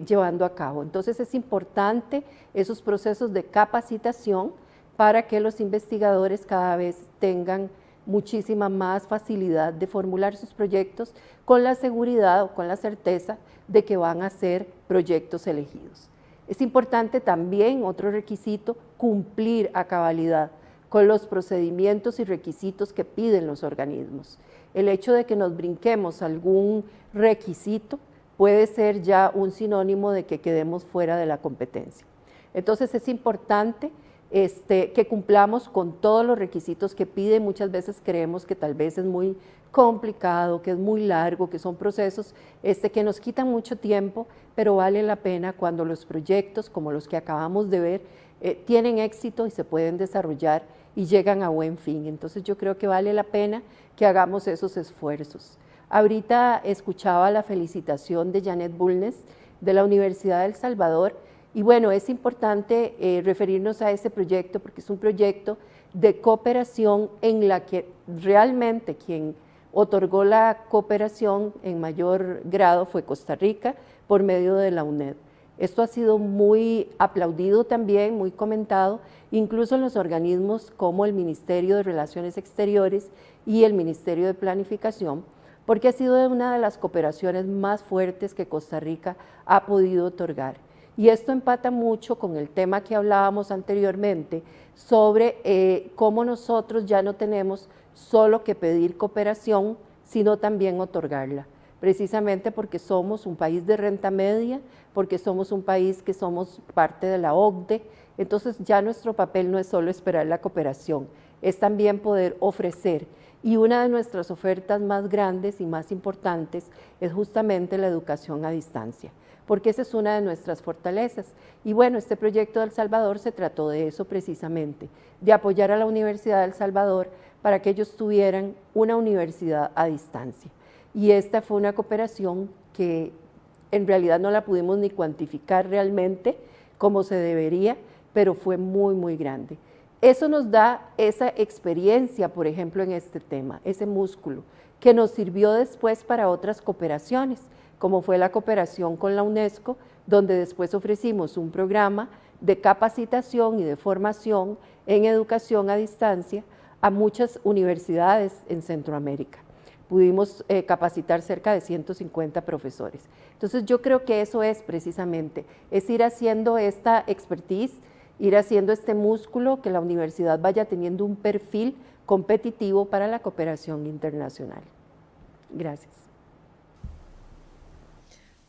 llevando a cabo. Entonces es importante esos procesos de capacitación para que los investigadores cada vez tengan muchísima más facilidad de formular sus proyectos con la seguridad o con la certeza de que van a ser proyectos elegidos. Es importante también, otro requisito, cumplir a cabalidad con los procedimientos y requisitos que piden los organismos. El hecho de que nos brinquemos algún requisito puede ser ya un sinónimo de que quedemos fuera de la competencia. Entonces es importante que cumplamos con todos los requisitos que pide. Muchas veces creemos que tal vez es muy complicado, que es muy largo, que son procesos que nos quitan mucho tiempo, pero vale la pena cuando los proyectos, como los que acabamos de ver, tienen éxito y se pueden desarrollar y llegan a buen fin. Entonces yo creo que vale la pena que hagamos esos esfuerzos. Ahorita escuchaba la felicitación de Janet Bulnes de la Universidad de El Salvador, y bueno, es importante referirnos a ese proyecto porque es un proyecto de cooperación en la que realmente quien otorgó la cooperación en mayor grado fue Costa Rica por medio de la UNED. Esto ha sido muy aplaudido también, muy comentado, incluso en los organismos como el Ministerio de Relaciones Exteriores y el Ministerio de Planificación, porque ha sido una de las cooperaciones más fuertes que Costa Rica ha podido otorgar. Y esto empata mucho con el tema que hablábamos anteriormente sobre cómo nosotros ya no tenemos solo que pedir cooperación, sino también otorgarla, precisamente porque somos un país de renta media, porque somos un país que somos parte de la OCDE, entonces ya nuestro papel no es solo esperar la cooperación, es también poder ofrecer. Y una de nuestras ofertas más grandes y más importantes es justamente la educación a distancia, porque esa es una de nuestras fortalezas. Y bueno, este proyecto de El Salvador se trató de eso precisamente, de apoyar a la Universidad de El Salvador para que ellos tuvieran una universidad a distancia. Y esta fue una cooperación que en realidad no la pudimos ni cuantificar realmente como se debería, pero fue muy, muy grande. Eso nos da esa experiencia, por ejemplo, en este tema, ese músculo, que nos sirvió después para otras cooperaciones, como fue la cooperación con la UNESCO, donde después ofrecimos un programa de capacitación y de formación en educación a distancia a muchas universidades en Centroamérica. Pudimos capacitar cerca de 150 profesores. Entonces yo creo que eso es precisamente, es ir haciendo esta expertise, ir haciendo este músculo, que la universidad vaya teniendo un perfil competitivo para la cooperación internacional. Gracias.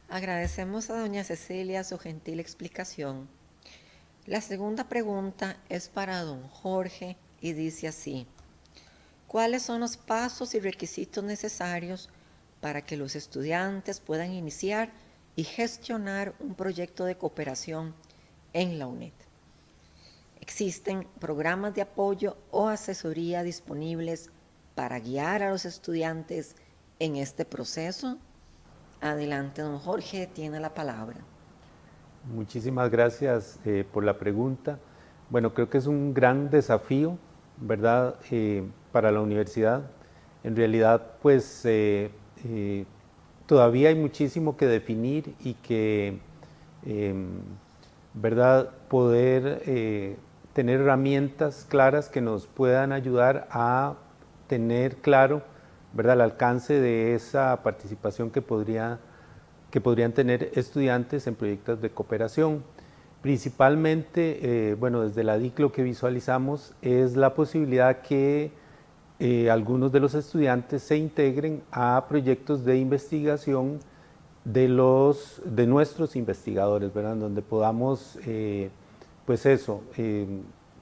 Agradecemos a doña Cecilia su gentil explicación. La segunda pregunta es para don Jorge y dice así: ¿cuáles son los pasos y requisitos necesarios para que los estudiantes puedan iniciar y gestionar un proyecto de cooperación en la UNED? ¿Existen programas de apoyo o asesoría disponibles para guiar a los estudiantes en este proceso? Adelante, don Jorge, tiene la palabra. Muchísimas gracias por la pregunta. Bueno, creo que es un gran desafío, ¿verdad?, para la universidad. En realidad, pues todavía hay muchísimo que definir y que, ¿verdad?, poder tener herramientas claras que nos puedan ayudar a tener claro, ¿verdad?, el alcance de esa participación que podrían tener estudiantes en proyectos de cooperación. Principalmente, bueno, desde la DIC lo que visualizamos es la posibilidad que algunos de los estudiantes se integren a proyectos de investigación de nuestros investigadores, ¿verdad?, donde podamos, pues eso,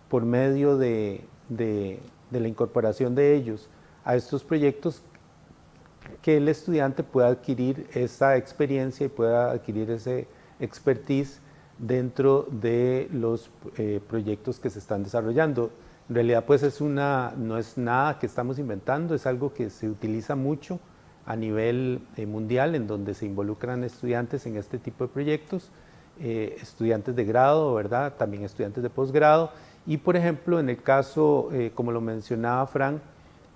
por medio de la incorporación de ellos a estos proyectos, que el estudiante pueda adquirir esa experiencia y pueda adquirir ese expertise dentro de los proyectos que se están desarrollando. En realidad, pues no es nada que estamos inventando, es algo que se utiliza mucho a nivel mundial, en donde se involucran estudiantes en este tipo de proyectos, estudiantes de grado, ¿verdad?, también estudiantes de posgrado, y por ejemplo, en el caso, como lo mencionaba Fran,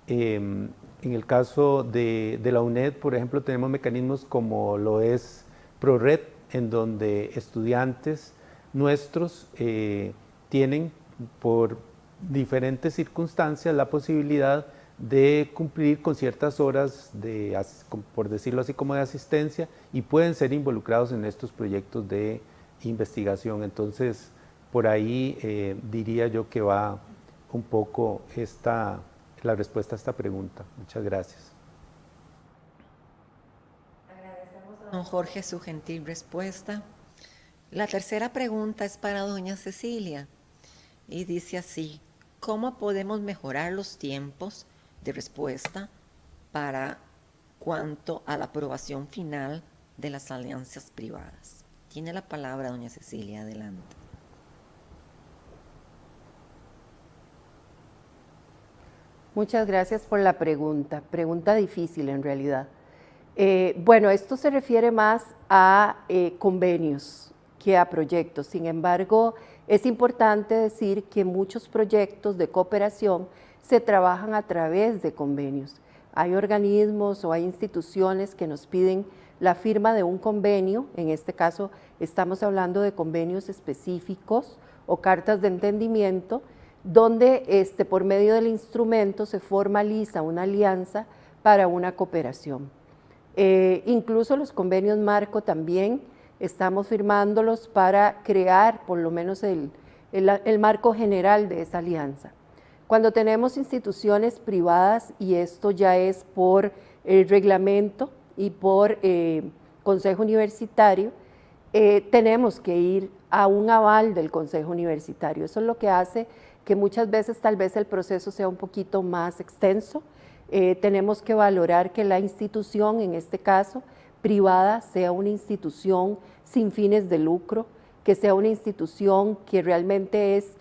en el caso de la UNED, por ejemplo, tenemos mecanismos como lo es ProRed, en donde estudiantes nuestros tienen por diferentes circunstancias la posibilidad de cumplir con ciertas horas por decirlo así, como de asistencia, y pueden ser involucrados en estos proyectos de investigación. Entonces, por ahí diría yo que va un poco la respuesta a esta pregunta. Muchas gracias. Agradecemos a don Jorge su gentil respuesta. La tercera pregunta es para doña Cecilia y dice así: ¿cómo podemos mejorar los tiempos de respuesta para cuanto a la aprobación final de las alianzas privadas? Tiene la palabra doña Cecilia, adelante. Muchas gracias por la pregunta difícil en realidad. Bueno, esto se refiere más a convenios que a proyectos. Sin embargo, es importante decir que muchos proyectos de cooperación se trabajan a través de convenios. Hay organismos o hay instituciones que nos piden la firma de un convenio. En este caso, estamos hablando de convenios específicos o cartas de entendimiento, donde por medio del instrumento se formaliza una alianza para una cooperación. Incluso los convenios marco también estamos firmándolos para crear por lo menos el marco general de esa alianza. Cuando tenemos instituciones privadas, y esto ya es por el reglamento y por consejo universitario, tenemos que ir a un aval del consejo universitario. Eso es lo que hace que muchas veces tal vez el proceso sea un poquito más extenso. Tenemos que valorar que la institución, en este caso privada, sea una institución sin fines de lucro, que sea una institución que realmente es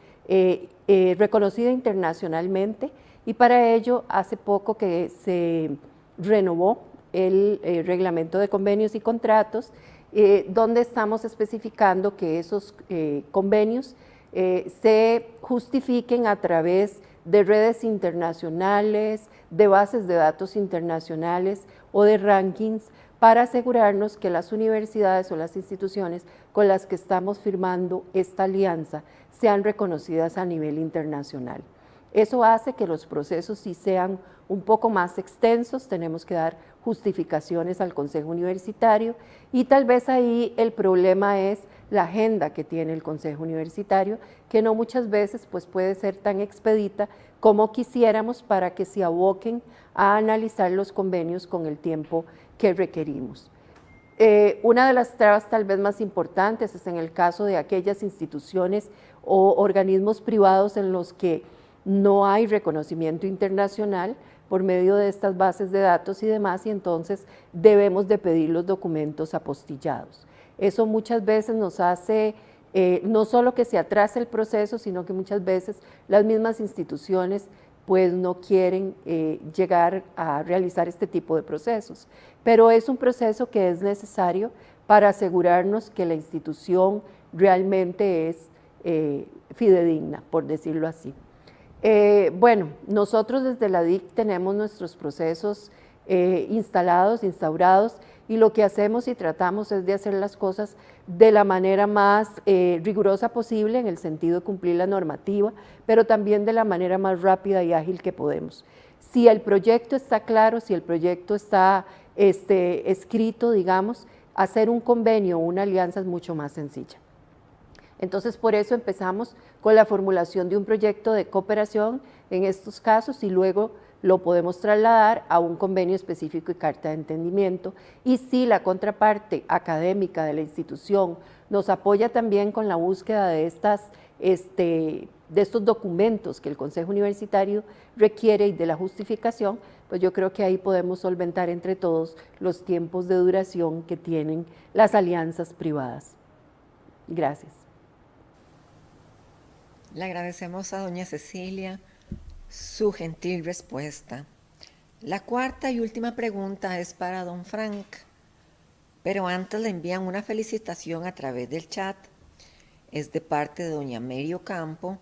reconocida internacionalmente, y para ello hace poco que se renovó el reglamento de convenios y contratos, donde estamos especificando que esos convenios se justifiquen a través de redes internacionales, de bases de datos internacionales o de rankings, para asegurarnos que las universidades o las instituciones con las que estamos firmando esta alianza sean reconocidas a nivel internacional. Eso hace que los procesos sí sean un poco más extensos, tenemos que dar justificaciones al Consejo Universitario, y tal vez ahí el problema es la agenda que tiene el Consejo Universitario, que no muchas veces pues, puede ser tan expedita como quisiéramos para que se aboquen a analizar los convenios con el tiempo que requerimos. Una de las trabas tal vez más importantes es en el caso de aquellas instituciones o organismos privados en los que no hay reconocimiento internacional por medio de estas bases de datos y demás, y entonces debemos de pedir los documentos apostillados. Eso muchas veces nos hace no solo que se atrase el proceso, sino que muchas veces las mismas instituciones pues no quieren llegar a realizar este tipo de procesos. Pero es un proceso que es necesario para asegurarnos que la institución realmente es fidedigna, por decirlo así. Bueno, nosotros desde la DIC tenemos nuestros procesos instaurados, y lo que hacemos y tratamos es de hacer las cosas de la manera más rigurosa posible, en el sentido de cumplir la normativa, pero también de la manera más rápida y ágil que podemos. Si el proyecto está claro, si el proyecto está escrito, digamos, hacer un convenio o una alianza es mucho más sencilla. Entonces, por eso empezamos con la formulación de un proyecto de cooperación en estos casos, y luego lo podemos trasladar a un convenio específico y carta de entendimiento. Y si la contraparte académica de la institución nos apoya también con la búsqueda de estos documentos que el Consejo Universitario requiere y de la justificación, pues yo creo que ahí podemos solventar entre todos los tiempos de duración que tienen las alianzas privadas. Gracias. Le agradecemos a doña Cecilia su gentil respuesta. La cuarta y última pregunta es para don Frank, pero antes le envían una felicitación a través del chat. Es de parte de doña Mary Ocampo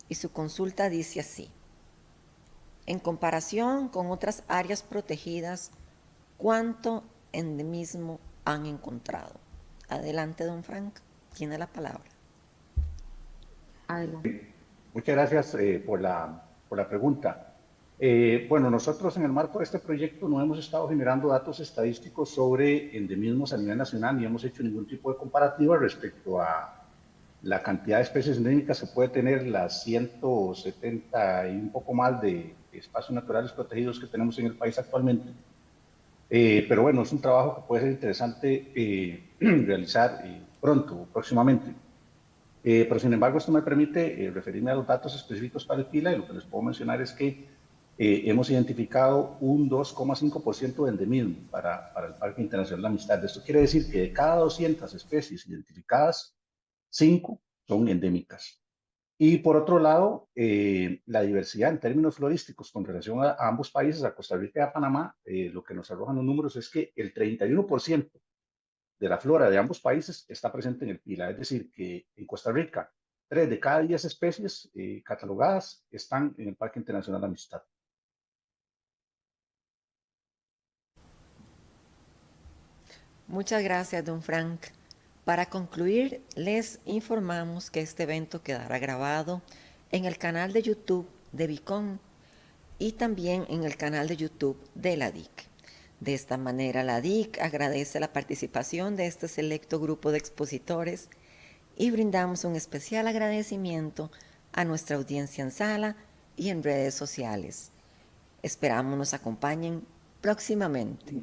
y su consulta dice así: en comparación con otras áreas protegidas, ¿cuánto endemismo han encontrado? Adelante, don Frank, tiene la palabra. Adelante. Muchas gracias por la pregunta. Bueno, nosotros en el marco de este proyecto no hemos estado generando datos estadísticos sobre endemismos a nivel nacional, ni hemos hecho ningún tipo de comparativa respecto a la cantidad de especies endémicas que puede tener las 170 y un poco más de espacios naturales protegidos que tenemos en el país actualmente. Pero bueno, es un trabajo que puede ser interesante realizar próximamente. Pero sin embargo, esto me permite referirme a los datos específicos para el PILA, y lo que les puedo mencionar es que hemos identificado un 2,5% de endemismo para el Parque Internacional de la Amistad. Esto quiere decir que de cada 200 especies identificadas, 5 son endémicas. Y por otro lado, la diversidad en términos florísticos con relación a ambos países, a Costa Rica y a Panamá, lo que nos arrojan los números es que el 31% de la flora de ambos países está presente en el PILA. Es decir, que en Costa Rica, 3 de cada 10 especies catalogadas están en el Parque Internacional de Amistad. Muchas gracias, don Frank. Para concluir, les informamos que este evento quedará grabado en el canal de YouTube de BICON y también en el canal de YouTube de la DIC. De esta manera, la DIC agradece la participación de este selecto grupo de expositores y brindamos un especial agradecimiento a nuestra audiencia en sala y en redes sociales. Esperamos nos acompañen próximamente.